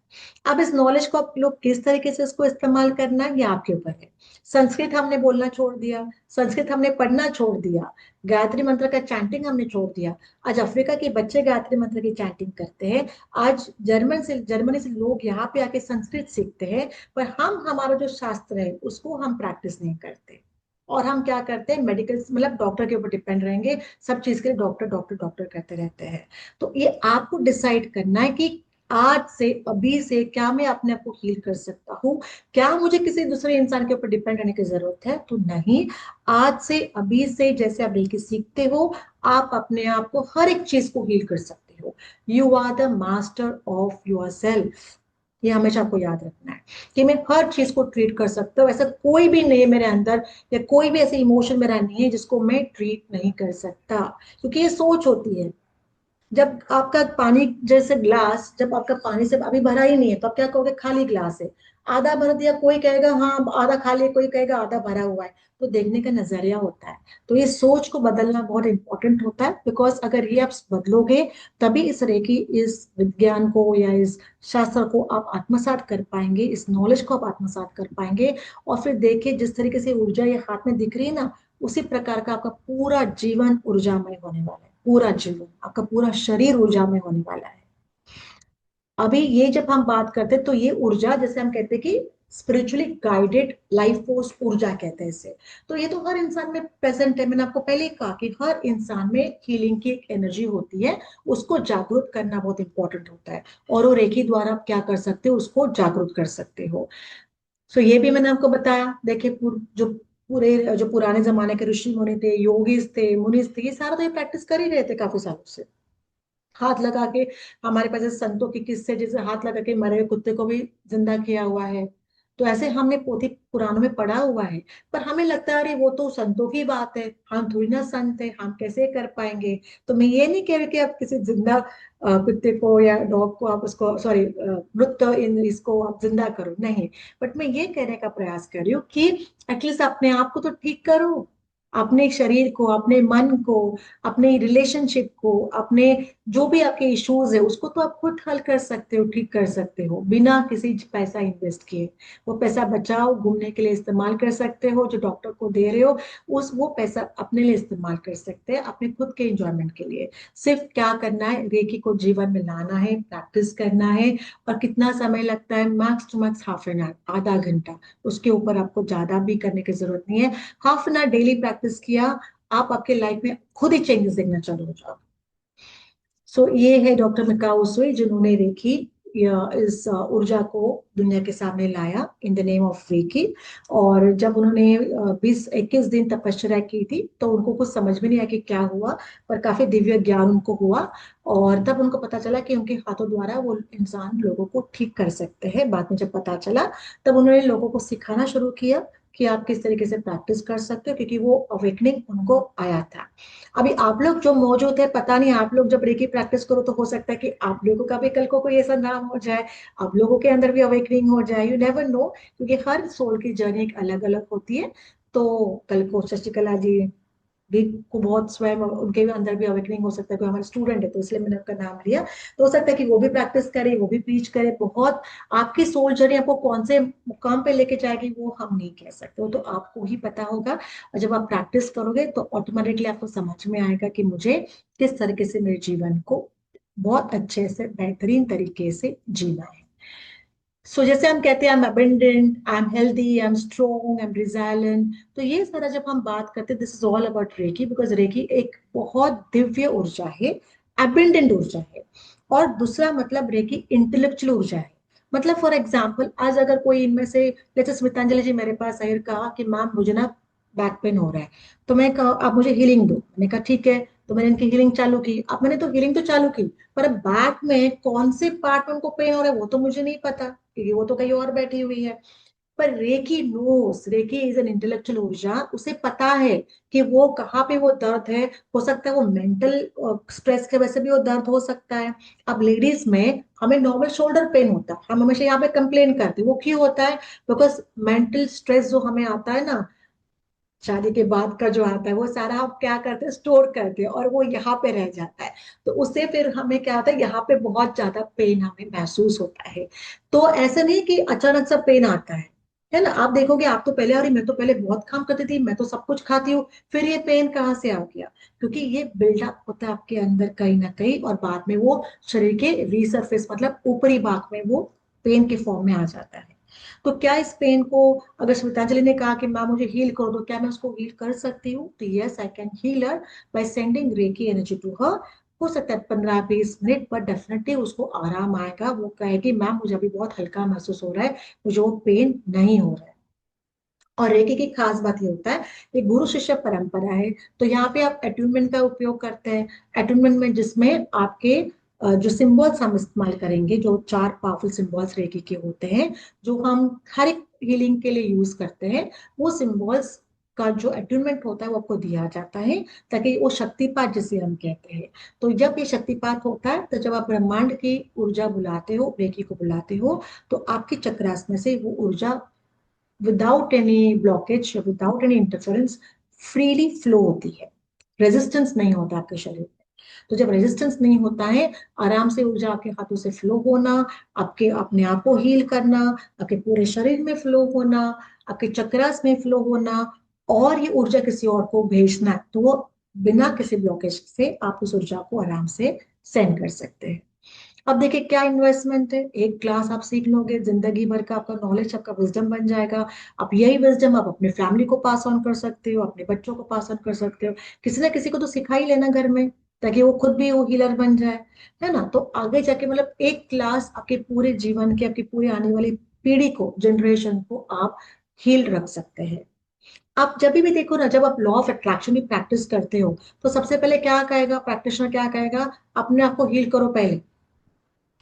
अब इस नॉलेज को आप लोग किस तरीके से इसको इस्तेमाल करना है, ये आपके ऊपर है। संस्कृत हमने बोलना छोड़ दिया, संस्कृत हमने पढ़ना छोड़ दिया, गायत्री मंत्र का चैंटिंग हमने छोड़ दिया। आज अफ्रीका के बच्चे गायत्री मंत्र की चैंटिंग करते हैं। आज जर्मनी से लोग यहाँ पे आके संस्कृत सीखते हैं। पर हम, हमारा जो शास्त्र है उसको हम प्रैक्टिस नहीं करते। और हम क्या करते हैं, मेडिकल मतलब डॉक्टर के ऊपर डिपेंड रहेंगे, सब चीज के लिए डॉक्टर डॉक्टर डॉक्टर कहते रहते हैं। तो ये आपको डिसाइड करना है कि आज से, अभी से क्या मैं अपने आप को हील कर सकता हूँ। क्या मुझे किसी दूसरे इंसान के ऊपर डिपेंड रहने की जरूरत है? तो नहीं। आज से, अभी से, जैसे आप रेकी सीखते हो, आप अपने आप को हर एक चीज को हील कर सकते हो। You are the master of your self. ये हमेशा आपको याद रखना है कि मैं हर चीज को ट्रीट कर सकता हूँ। ऐसा कोई भी नहीं है मेरे अंदर, या कोई भी ऐसे इमोशन मेरा नहीं है जिसको मैं ट्रीट नहीं कर सकता, क्योंकि ये सोच होती है। जब आपका पानी जैसे ग्लास, जब आपका पानी से अभी भरा ही नहीं है तो आप क्या कहोगे, खाली ग्लास है। आधा भर दिया, कोई कहेगा हाँ आधा खाली है, कोई कहेगा आधा भरा हुआ है। तो देखने का नजरिया होता है। तो ये सोच को बदलना बहुत इंपॉर्टेंट होता है, बिकॉज अगर ये आप बदलोगे तभी इस रेकी, इस विज्ञान को या इस शास्त्र को आप आत्मसात कर पाएंगे, इस नॉलेज को आप आत्मसात कर पाएंगे। और फिर देखिए जिस तरीके से ऊर्जा ये हाथ में दिख रही है ना, उसी प्रकार का आपका पूरा जीवन ऊर्जामय होने वाला है। पूरा जीवन, आपका पूरा शरीर ऊर्जामय होने वाला है। अभी ये जब हम बात करते हैं तो ये ऊर्जा, जैसे हम कहते हैं कि स्पिरिचुअली गाइडेड लाइफ फोर्स ऊर्जा कहते हैं इसे। तो ये तो हर इंसान में प्रेजेंट है। मैंने आपको पहले ही कहा कि हर इंसान में हीलिंग की एक एनर्जी होती है, उसको जागरूक करना बहुत इंपॉर्टेंट होता है। और वो रेखी द्वारा आप क्या कर सकते हो, उसको जागरूक कर सकते हो। सो ये भी मैंने आपको बताया। देखिए जो पुराने जमाने के ऋषि मुनि थे, योगीज थे, मुनिस थे, ये सारा तो ये प्रैक्टिस कर ही रहे थे काफी सालों से। हाथ लगा के, हमारे पास जैसे संतों के किस्से, जैसे हाथ लगा के मरे हुए कुत्ते को भी जिंदा किया हुआ है। तो ऐसे हमने पोथी पुराणों में पढ़ा हुआ है। पर हमें लगता है अरे वो तो संतों की बात है, हम थोड़ी ना संत है, हम कैसे कर पाएंगे। तो मैं ये नहीं कह रही कि आप किसी जिंदा कुत्ते को या डॉग को आप उसको, सॉरी, मृत इन इसको आप जिंदा करो, नहीं। बट मैं ये कहने का प्रयास कर रही हूँ कि एटलीस्ट अपने आप को तो ठीक करो। अपने शरीर को, अपने मन को, अपने रिलेशनशिप को, अपने जो भी आपके इश्यूज है उसको तो आप खुद हल कर सकते हो, ठीक कर सकते हो बिना किसी पैसा इन्वेस्ट किए। वो पैसा बचाओ, घूमने के लिए इस्तेमाल कर सकते हो, जो डॉक्टर को दे रहे हो उस वो पैसा अपने लिए इस्तेमाल कर सकते हैं, अपने खुद के इंजॉयमेंट के लिए। सिर्फ क्या करना है, रेकी को जीवन में लाना है, प्रैक्टिस करना है। और कितना समय लगता है, max to max half an hour, आधा घंटा। उसके ऊपर आपको ज्यादा भी करने की जरूरत नहीं है। Half an our daily practice किया, आप आपके लाइफ में खुद ही चेंजेस देखना चालू हो जाओ। सो ये है डॉक्टर मिकाओ सुई, जिन्होंने रेकी या इस ऊर्जा को दुनिया के सामने लाया in the name of reiki. और जब उन्होंने 20-21 दिन तपस्या की थी तो उनको कुछ समझ में नहीं आया कि क्या हुआ, पर काफी दिव्य ज्ञान उनको हुआ। और तब उनको पता चला कि उनके हाथों द्वारा वो इंसान लोगों को ठीक कर सकते हैं। बाद में जब पता चला, तब उन्होंने लोगों को सिखाना शुरू किया कि आप किस तरीके से प्रैक्टिस कर सकते हो, क्योंकि वो अवेकनिंग उनको आया था। अभी आप लोग जो मौजूद है, पता नहीं, आप लोग जब रेकी प्रैक्टिस करो तो हो सकता है कि आप लोगों का भी कल को कोई ऐसा नाम हो जाए, आप लोगों के अंदर भी अवेकनिंग हो जाए, यू नेवर नो। क्योंकि हर सोल की जर्नी एक अलग अलग होती है। तो कल को शशिकला जी भी को बहुत स्वयं उनके भी अंदर भी अवेकनिंग हो सकता है, कोई हमारे स्टूडेंट है तो इसलिए मैंने उनका नाम लिया। तो हो सकता है कि वो भी प्रैक्टिस करे, वो भी प्रीच करे बहुत। आपकी सोल जर्नी आपको कौन से मुकाम पे लेके जाएगी वो हम नहीं कह सकते, वो तो आपको ही पता होगा। और जब आप प्रैक्टिस करोगे तो ऑटोमेटिकली आपको समझ में आएगा कि मुझे किस तरीके से मेरे जीवन को बहुत अच्छे से, बेहतरीन तरीके से जीना है। सो जैसे हम कहते हैं I am abundant, I am healthy, I am strong, I am resilient. तो ये सारा जब हम बात करते हैं, this is all about reiki, because reiki एक बहुत दिव्य ऊर्जा है, अबेंडेंट ऊर्जा है। और दूसरा मतलब रेकी इंटेलेक्चुअल ऊर्जा है। मतलब फॉर एग्जाम्पल, आज अगर कोई इनमें से, जैसे स्मितांजलि जी मेरे पास आई और कहा कि मैम मुझे ना बैक पेन हो रहा है, तो मैं कहा आप मुझे हीलिंग दो, मैंने कहा ठीक है। तो मैंने इनकी हीलिंग चालू की। अब मैंने तो हीलिंग तो चालू की, पर अब बैक में कौन से पार्ट में उनको पेन हो रहा है वो तो मुझे नहीं पता, क्योंकि वो तो कहीं और बैठी हुई है। पर reiki knows, reiki is an intellectual ऊर्जा, उसे पता है कि वो कहाँ पे वो दर्द है। हो सकता है वो मेंटल स्ट्रेस के वजह से भी वो दर्द हो सकता है। अब लेडीज में हमें नॉर्मल शोल्डर पेन होता है, हम हमेशा यहाँ पे कंप्लेन करते हैं, वो क्यों होता है? बिकॉज मेंटल स्ट्रेस जो हमें आता है ना, शादी के बाद का जो आता है, वो सारा हम क्या करते हैं, स्टोर करते हैं, और वो यहाँ पे रह जाता है। तो उससे फिर हमें क्या होता है, यहाँ पे बहुत ज्यादा पेन हमें महसूस होता है। तो ऐसा नहीं कि अचानक सा पेन आता है ना। आप देखोगे, आप तो पहले, अरे मैं तो पहले बहुत काम करती थी, मैं तो सब कुछ खाती हूँ, फिर ये पेन कहाँ से आ गया? क्योंकि ये बिल्डअप होता है आपके अंदर कहीं ना कहीं, और बाद में वो शरीर के रीसर्फेस, मतलब ऊपरी भाग में वो पेन के फॉर्म में आ जाता है। तो क्या इस पेन को, अगर श्वेतांजलि ने कहा कि माँ मुझे हील कर दो, क्या मैं उसको हील कर सकती हूँ? तो yes, I can heal her by sending reiki energy to her. हो सकता है 15-20 मिनट, बट डेफिनेटली उसको आराम आएगा। वो कहेगी मैम मुझे अभी बहुत हल्का महसूस हो रहा है, मुझे वो पेन नहीं हो रहा है। और रेकी की खास बात ये होता है, ये गुरु शिष्य परंपरा है। तो यहाँ पे आप अट्यूनमेंट का उपयोग करते हैं। अट्यूनमेंट में जिसमें आपके जो सिंबल्स हम इस्तेमाल करेंगे, जो 4 पावरफुल सिंबल्स रेकी के होते हैं, जो हम हर एक हीलिंग के लिए यूज करते हैं, वो सिंबल्स का जो अट्यूनमेंट होता है वो आपको दिया जाता है, ताकि वो शक्तिपात जिसे हम कहते हैं। तो जब ये शक्तिपात होता है, तो जब आप ब्रह्मांड की ऊर्जा बुलाते हो, रेकी को बुलाते हो, तो आपकी चक्रास में से वो ऊर्जा विदाउट एनी ब्लॉकेज या without any interference freely flow होती है। रेजिस्टेंस नहीं होता आपके शरीर में। तो जब रेजिस्टेंस नहीं होता है, आराम से ऊर्जा आपके हाथों से फ्लो होना, आपके अपने आप को हील करना, आपके पूरे शरीर में फ्लो होना, आपके चक्रास में फ्लो होना, और ये ऊर्जा किसी और को भेजना, तो वो बिना किसी ब्लॉकेज से आप उस ऊर्जा को आराम से सेंड कर सकते हैं। अब देखिए क्या इन्वेस्टमेंट है, एक क्लास आप सीख लोगे, जिंदगी भर का आपका नॉलेज, आपका विजडम बन जाएगा। आप यही विजडम आप अपने फैमिली को पास ऑन कर सकते हो, अपने बच्चों को पास ऑन कर सकते हो। किसी ना किसी को तो सिखा ही लेना घर में, ताकि वो खुद भी वो हीलर बन जाए, है ना। तो आगे जाके मतलब एक क्लास आपके पूरे जीवन के, आपकी पूरी आने वाली पीढ़ी को, जनरेशन को आप हील रख सकते हैं। आप जब भी देखो ना, जब आप लॉ ऑफ अट्रैक्शन की प्रैक्टिस करते हो, तो सबसे पहले क्या कहेगा प्रैक्टिशनर, क्या कहेगा, अपने आप को हील करो पहले,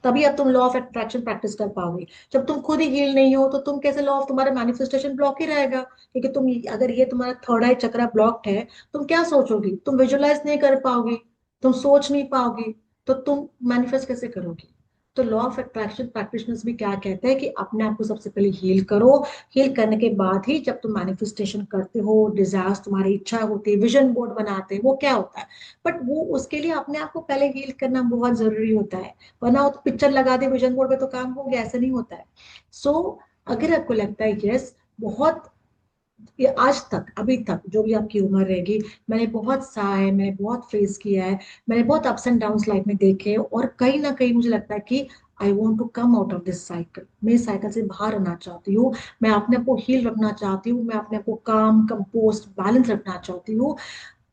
तभी अब तुम लॉ ऑफ अट्रैक्शन प्रैक्टिस कर पाओगे। जब तुम खुद ही हील नहीं हो, तो तुम कैसे, लॉ ऑफ तुम्हारा मैनिफेस्टेशन ब्लॉक ही रहेगा। क्योंकि तुम, अगर ये तुम्हारा थर्ड आई चक्रा ब्लॉक्ड है, तुम क्या सोचोगी, तुम विजुअलाइज नहीं कर पाओगी, तुम सोच नहीं पाओगी, तो तुम मैनिफेस्ट कैसे करोगी। तो लॉ ऑफ अट्रैक्शन प्रैक्टिशनर्स भी क्या कहते हैं कि अपने आप को सबसे पहले हील करो। हील करने के बाद ही जब तुम मैनिफेस्टेशन करते हो, डिजायर्स, तुम्हारी इच्छा होती है, विजन बोर्ड बनाते हैं, वो क्या होता है, बट वो उसके लिए अपने आप को पहले हील करना बहुत जरूरी होता है। वरना वो तो पिक्चर लगा दे विजन बोर्ड पे तो काम हो गया, ऐसा नहीं होता है। सो अगर आपको लगता है यस, बहुत, ये आज तक, अभी तक जो भी आपकी उम्र रहेगी, मैंने बहुत सहा है, मैंने बहुत फेस किया है, मैंने बहुत अप्स एंड डाउन लाइफ में देखे हैं, और कहीं ना कहीं मुझे लगता है कि I want to come out of this cycle, मैं इस साइकिल से बाहर आना चाहती हूँ, मैं अपने आप को हील रखना चाहती हूँ, मैं अपने आप को काम, कंपोस्ट, बैलेंस रखना चाहती हूँ।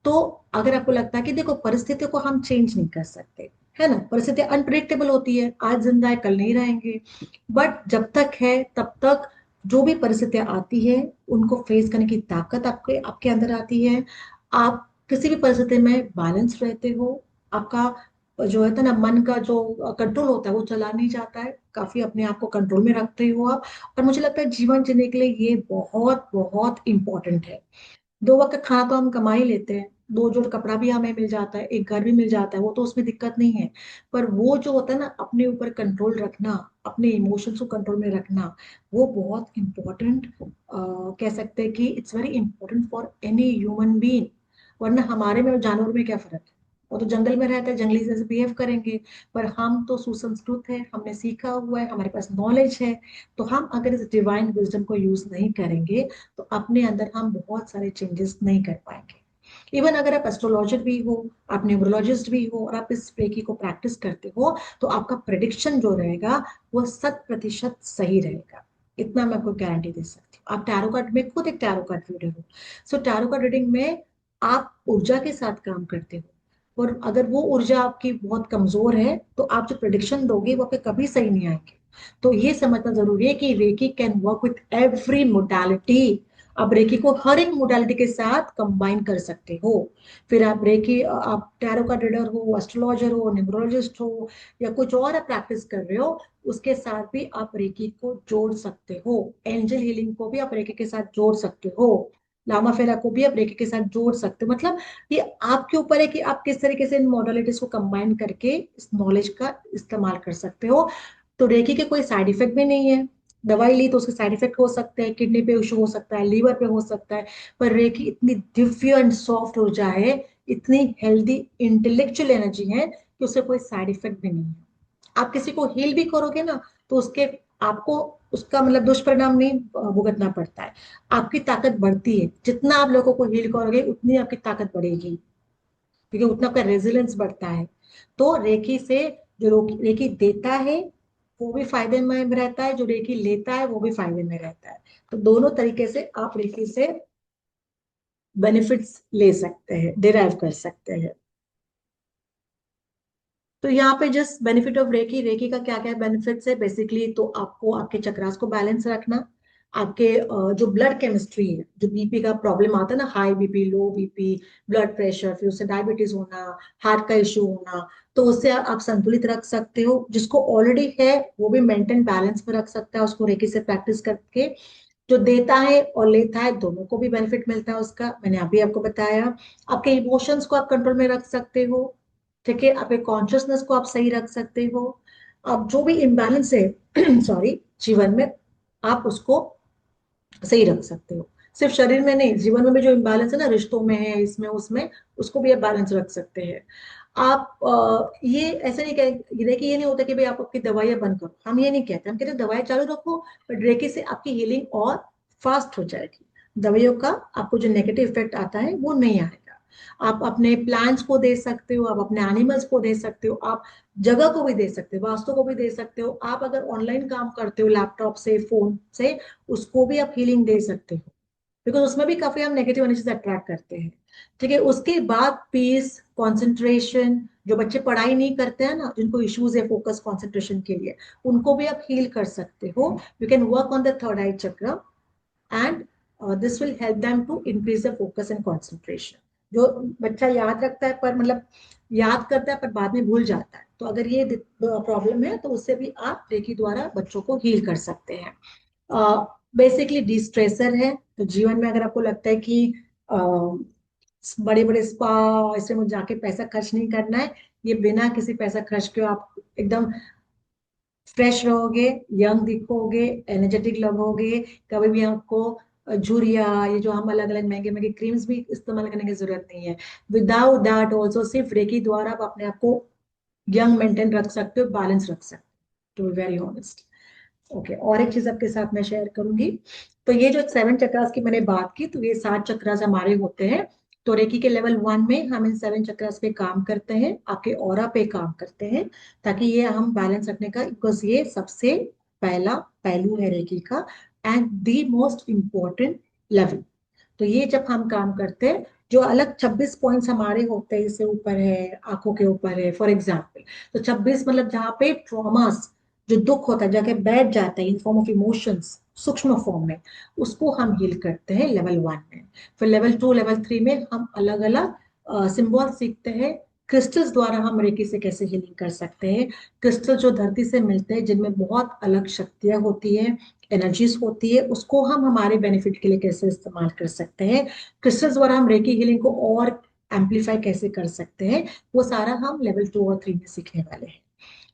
तो अगर आपको लगता है कि देखो, परिस्थितियों को हम चेंज नहीं कर सकते, है ना, परिस्थिति अनप्रिडिक्टेबल होती है, आज जिंदा है कल नहीं रहेंगे, बट जब तक है तब तक जो भी परिस्थितियां आती है, उनको फेस करने की ताकत आपके आपके अंदर आती है। आप किसी भी परिस्थिति में बैलेंस रहते हो, आपका जो है ना, मन का जो कंट्रोल होता है वो चला नहीं जाता है, काफी अपने आप को कंट्रोल में रखते हो आप। और मुझे लगता है जीवन जीने के लिए ये बहुत बहुत इंपॉर्टेंट है। दो वक्त का खाना तो हम कमा ही लेते हैं, दो जोड़ कपड़ा भी हमें मिल जाता है, एक घर भी मिल जाता है, वो तो उसमें दिक्कत नहीं है। पर वो जो होता है ना, अपने ऊपर कंट्रोल रखना, अपने इमोशंस को कंट्रोल में रखना, वो बहुत इंपॉर्टेंट, कह सकते हैं कि it's very important for any human being. वरना हमारे में और जानवर में क्या फर्क है, वो तो जंगल में रहते हैं, जंगली जैसे बिहेव करेंगे। पर हम तो सुसंस्कृत है, हमने सीखा हुआ है, हमारे पास नॉलेज है। तो हम अगर इस डिवाइन विजडम को यूज नहीं करेंगे, तो अपने अंदर हम बहुत सारे चेंजेस नहीं कर पाएंगे। इवन अगर आप एस्ट्रोलॉजर भी हो, आप न्यूमरोलॉजिस्ट भी हो, और आप इस रेकी को प्रैक्टिस करते हो, तो आपका प्रिडिक्शन जो रहेगा वो 100% सही रहेगा। इतना मैं आपको गारंटी दे सकती हूँ। आप टैरो कार्ड में, खुद एक टैरो कार्ड रीडर हो, सो टैरो कार्ड रीडिंग में आप ऊर्जा के साथ काम करते हो, और अगर वो ऊर्जा आपकी बहुत कमजोर है, तो आप जो प्रिडिक्शन दोगे वो आपके कभी सही नहीं आएंगे। तो ये समझना जरूरी है कि reiki can work with every modality. आप रेकी को हर एक मोडालिटी के साथ कंबाइन कर सकते हो। फिर आप रेकी, आप टैरो का रीडर हो, एस्ट्रोलॉजर हो, न्यूमरोलॉजिस्ट हो, या कुछ और आप प्रैक्टिस कर रहे हो, उसके साथ भी आप रेकी को जोड़ सकते हो। एंजल हीलिंग को भी आप रेकी के साथ जोड़ सकते हो। लामा फेरा को भी आप रेकी के साथ जोड़ सकते हो। मतलब ये आपके ऊपर है कि आप किस तरीके से इन मॉडलिटीज को कंबाइन करके इस नॉलेज का इस्तेमाल कर सकते हो। तो रेकी के कोई साइड इफेक्ट भी नहीं है। दवाई ली तो उसके साइड इफेक्ट हो सकते हैं, किडनी पे इशू हो सकता है, लीवर पे हो सकता है। पर रेकी इतनी दिव्य एंड सॉफ्ट ऊर्जा है, इतनी हेल्दी इंटेलेक्चुअल एनर्जी है कि उससे कोई साइड इफेक्ट भी नहीं है। आप किसी को हील भी करोगे ना, तो उसके, आपको उसका मतलब दुष्परिणाम नहीं भुगतना पड़ता है। आपकी ताकत बढ़ती है, जितना आप लोगों को हील करोगे उतनी आपकी ताकत बढ़ेगी, क्योंकि उतना आपका रेजिलेंस बढ़ता है। तो रेकी से, जो रेकी देता है वो भी फायदे में रहता है, जो रेकी लेता है वो भी फायदे में रहता है। तो दोनों तरीके से आप रेकी से बेनिफिट्स ले सकते हैं, डिराइव कर सकते हैं। तो यहाँ पे just benefit of reiki, reiki का क्या क्या बेनिफिट्स है बेसिकली, तो आपको आपके चक्रास को बैलेंस रखना, आपके जो ब्लड केमिस्ट्री है, जो बीपी का प्रॉब्लम आता है ना, हाई बीपी, लो बीपी, ब्लड प्रेशर, फिर उससे डायबिटीज होना, हार्ट का इश्यू होना, तो उससे आप संतुलित रख सकते हो। जिसको ऑलरेडी है वो भी मेंटेन बैलेंस में रख सकता है उसको रेकी से प्रैक्टिस करके। जो देता है और लेता है दोनों को भी बेनिफिट मिलता है उसका, मैंने अभी आपको बताया। आपके इमोशंस को आप कंट्रोल में रख सकते हो, ठीक है, आपके कॉन्शियसनेस को आप सही रख सकते हो। आप जो भी इम्बैलेंस है सॉरी, जीवन में, आप उसको सही रख सकते हो। सिर्फ शरीर में नहीं, जीवन में भी जो इम्बैलेंस है ना, रिश्तों में है, इसमें उसमें, उसको भी आप बैलेंस रख सकते हैं। आप ये ऐसे नहीं कह, देखिए ये नहीं होता कि भाई आप आपकी दवाइयां बंद करो, हम ये नहीं कहते, हम कहते हैं दवाई चालू रखो, बट रेकी से आपकी हीलिंग और फास्ट हो जाएगी। दवाइयों का आपको जो नेगेटिव इफेक्ट आता है वो नहीं आएगा। आप अपने प्लांट्स को दे सकते हो, आप अपने एनिमल्स को दे सकते हो, आप जगह को भी दे सकते हो, वास्तु को भी दे सकते हो। आप अगर ऑनलाइन काम करते हो लैपटॉप से, फोन से, उसको भी आप हीलिंग दे सकते हो, बिकॉज उसमें भी काफी हम नेगेटिव एनर्जीज अट्रैक्ट करते हैं। ठीक है, उसके बाद पीस, कंसंट्रेशन, जो बच्चे पढ़ाई नहीं करते हैं ना, जिनको इश्यूज है फोकस कंसंट्रेशन के लिए, उनको भी आप हील कर सकते हो। You can work on the third eye chakra, and this will help them to increase the focus and concentration. जो बच्चा याद रखता है पर मतलब याद करता है पर बाद में भूल जाता है, तो अगर ये प्रॉब्लम है तो उससे भी आप रेकी द्वारा बच्चों को हील कर सकते हैं। बेसिकली डिस्ट्रेसर है, तो जीवन में अगर आपको लगता है कि बड़े बड़े स्पा, इसमें मुझे जाके पैसा खर्च नहीं करना है, ये बिना किसी पैसा खर्च के आप एकदम फ्रेश रहोगे, यंग दिखोगे, एनर्जेटिक लगोगे। कभी भी आपको झुर्रिया, ये जो हम अलग अलग महंगे महंगे क्रीम्स भी इस्तेमाल करने की जरूरत नहीं है। विदाउट दैट ऑल्सो सिर्फ रेकी द्वारा आप अपने आप को यंग मेंटेन रख सकते हो, बैलेंस रख सकते हो, to be very honest. Okay, और एक चीज आपके साथ मैं शेयर करूंगी। तो ये जो 7 चक्रास की मैंने बात की, तो ये 7 चक्रास हमारे होते हैं। तो रेकी के लेवल 1 में हम इन 7 चक्रास पे काम करते हैं, आपके ऑरा पे काम करते हैं, ताकि ये हम बैलेंस रखने का, बिकॉज ये सबसे पहला पहलू है रेकी का, and the most important level. तो ये जब हम काम करते हैं, जो अलग 26 पॉइंट्स हमारे होते हैं, इससे ऊपर है, आंखों के ऊपर है फॉर एग्जाम्पल, तो 26 मतलब जहाँ पे ट्रॉमास, जो दुख होता है जाके बैठ जाता है इन फॉर्म ऑफ इमोशंस, सूक्ष्म फॉर्म में, उसको हम हील करते हैं लेवल 1 में। फिर लेवल 2, लेवल 3 में हम अलग अलग सिंबल सीखते हैं। क्रिस्टल्स द्वारा हम रेकी से कैसे हीलिंग कर सकते हैं। क्रिस्टल जो धरती से मिलते हैं, जिनमें बहुत अलग शक्तियां होती है, एनर्जीज होती है, उसको हम हमारे बेनिफिट के लिए कैसे इस्तेमाल कर सकते हैं। क्रिस्टल्स द्वारा हम रेकी हीलिंग को और एम्पलीफाई कैसे कर सकते हैं, वो सारा हम लेवल 2 और 3 में सीखने वाले हैं।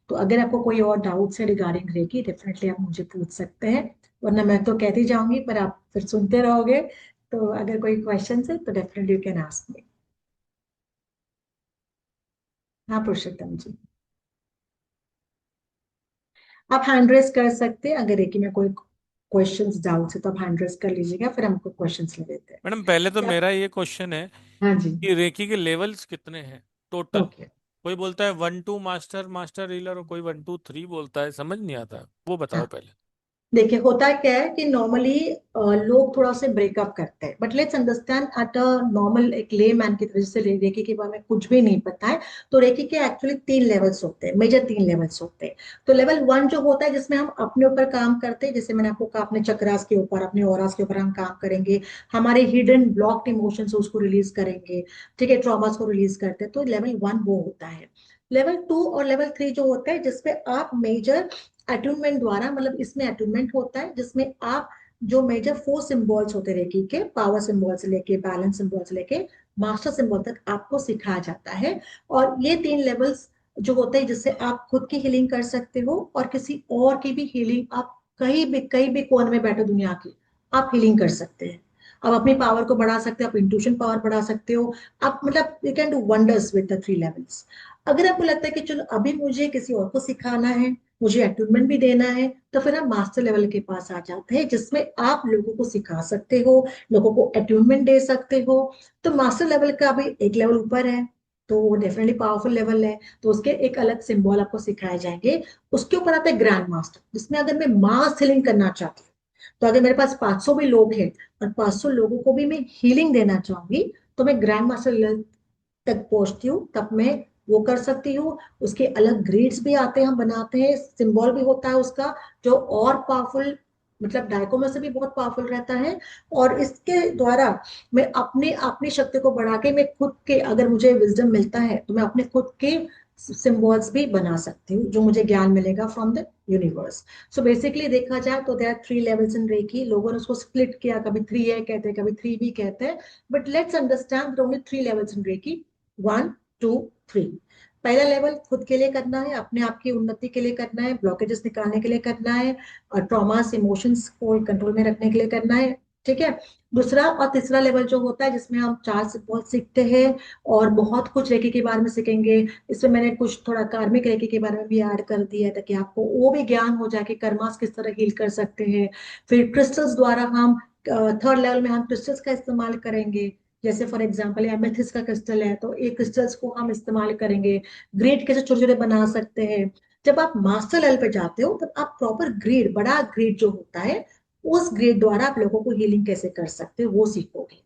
तो अगर आपको कोई और डाउट्स है रिगार्डिंग रेकी, डेफिनेटली आप मुझे पूछ सकते हैं, वरना मैं तो कहती जाऊंगी पर आप फिर सुनते रहोगे। तो अगर कोई क्वेश्चन है तो definitely you can ask me. हाँ पुरुषोत्तम जी, आप हैंड रेस कर सकते हैं, अगर रेकी में कोई क्वेश्चंस डाउट्स है तो आप हैंड रेस कर लीजिएगा, फिर हमको क्वेश्चंस ले लेते हैं। मैडम पहले तो क्या? मेरा ये क्वेश्चन है हाँ जी। कि रेकी के लेवल्स कितने हैं टोटल। ओके, कोई बोलता है 1 2 मास्टर, मास्टर हीलर, और कोई 1 2 3 बोलता है, समझ नहीं आता, वो बताओ पहले। देखिए होता क्या है कि नॉर्मली लोग थोड़ा से ब्रेकअप करते हैं, but let's understand at a normal, एक ले मैन की तरह से रेकी के बारे में कुछ भी नहीं पता है। तो रेकी के एक्चुअली 3 लेवल्स होते हैं, मेजर 3 लेवल्स होते हैं। तो लेवल 1 जो होता है, जिसमें हम अपने ऊपर काम करते हैं, जैसे मैंने आपको कहा, अपने चक्रास के ऊपर, अपने ऑरास के ऊपर हम काम करेंगे, हमारे हिडन ब्लॉक्ड इमोशंस उसको रिलीज करेंगे, ठीक है, ट्रॉमास को रिलीज करते हैं, तो लेवल 1 वो होता है। लेवल 2 और लेवल 3 जो होता है, जिसपे आप मेजर अटूनमेंट द्वारा, मतलब इसमें अटूनमेंट होता है जिसमें आप जो मेजर 4 सिंबल्स होते हैं रेकी के, पावर सिंबल से लेके बैलेंस सिंबल से लेके मास्टर सिंबल तक आपको सिखाया जाता है। और ये 3 लेवल्स जो होते हैं, जिससे आप खुद की हीलिंग कर सकते हो और किसी और की भी हीलिंग, आप कहीं भी कोने में बैठे दुनिया की, आप हीलिंग कर सकते हैं। आप अपनी पावर को बढ़ा सकते हो, आप इंट्यूशन पावर बढ़ा सकते हो, आप मतलब you can do wonders with the 3 levels. अगर आपको लगता है कि चलो अभी मुझे किसी और को सिखाना है, मुझे अटूनमेंट भी देना है, तो फिर आप मास्टर लेवल के पास आ जाते हैं, जिसमें आप लोगों को सिखा सकते हो, लोगों को अटूनमेंट दे सकते हो। तो मास्टर लेवल का भी एक लेवल ऊपर है, तो वो डेफिनेटली पावरफुल लेवल है, तो उसके एक अलग सिंबल आपको सिखाए जाएंगे। उसके ऊपर आता है ग्रैंड मास्टर, जिसमें अगर मैं मास हीलिंग करना चाहती हूँ, तो अगर मेरे पास 500 भी लोग हैं और 500 लोगों को भी मैं हीलिंग देना चाहूंगी, तो मैं ग्रैंड मास्टर लेवल तक पहुंचती हूँ, तब मैं वो कर सकती हूँ। उसके अलग ग्रेड्स भी आते हैं, हम बनाते हैं, सिंबल भी होता है उसका, जो और पावरफुल, मतलब डायको में से भी बहुत पावरफुल रहता है। और इसके द्वारा मैं अपने अपनी शक्ति को बढ़ा के, मैं खुद के, अगर मुझे विजडम मिलता है तो मैं अपने खुद के सिंबल्स भी बना सकती हूँ, जो मुझे ज्ञान मिलेगा from the universe. So basically देखा जाए तो there are 3 levels in reiki. लोगों ने उसको स्प्लिट किया, कभी 3A कहते हैं, कभी 3B कहते हैं, but let's understand only 3 levels in reiki. 1, 2, 3। पहला लेवल खुद के लिए करना है, अपने आप की उन्नति के लिए करना है, ब्लॉकेजेस निकालने के लिए करना है, और ट्रॉमास इमोशंस को कंट्रोल में रखने के लिए करना है। ठीक है। दूसरा और तीसरा लेवल जो होता है, जिसमें हम 4 सिंबल सीखते हैं और बहुत कुछ रेकी के बारे में सीखेंगे। इसमें मैंने कुछ थोड़ा कार्मिक रेकी के बारे में भी ऐड कर दिया है, ताकि आपको वो भी ज्ञान हो जाए कि कर्मास किस तरह हील कर सकते हैं। फिर क्रिस्टल्स द्वारा हम, 3rd लेवल में हम क्रिस्टल्स का इस्तेमाल करेंगे। जैसे फॉर एग्जांपल एमेथिस्ट का क्रिस्टल है, तो ये क्रिस्टल्स को हम इस्तेमाल करेंगे। ग्रिड कैसे छोटे छोटे बना सकते हैं। जब आप मास्टर लेवल पे जाते हो, तब आप प्रॉपर ग्रिड, बड़ा ग्रिड जो होता है, उस ग्रिड द्वारा आप लोगों को हीलिंग कैसे कर सकते हो वो सीखोगे।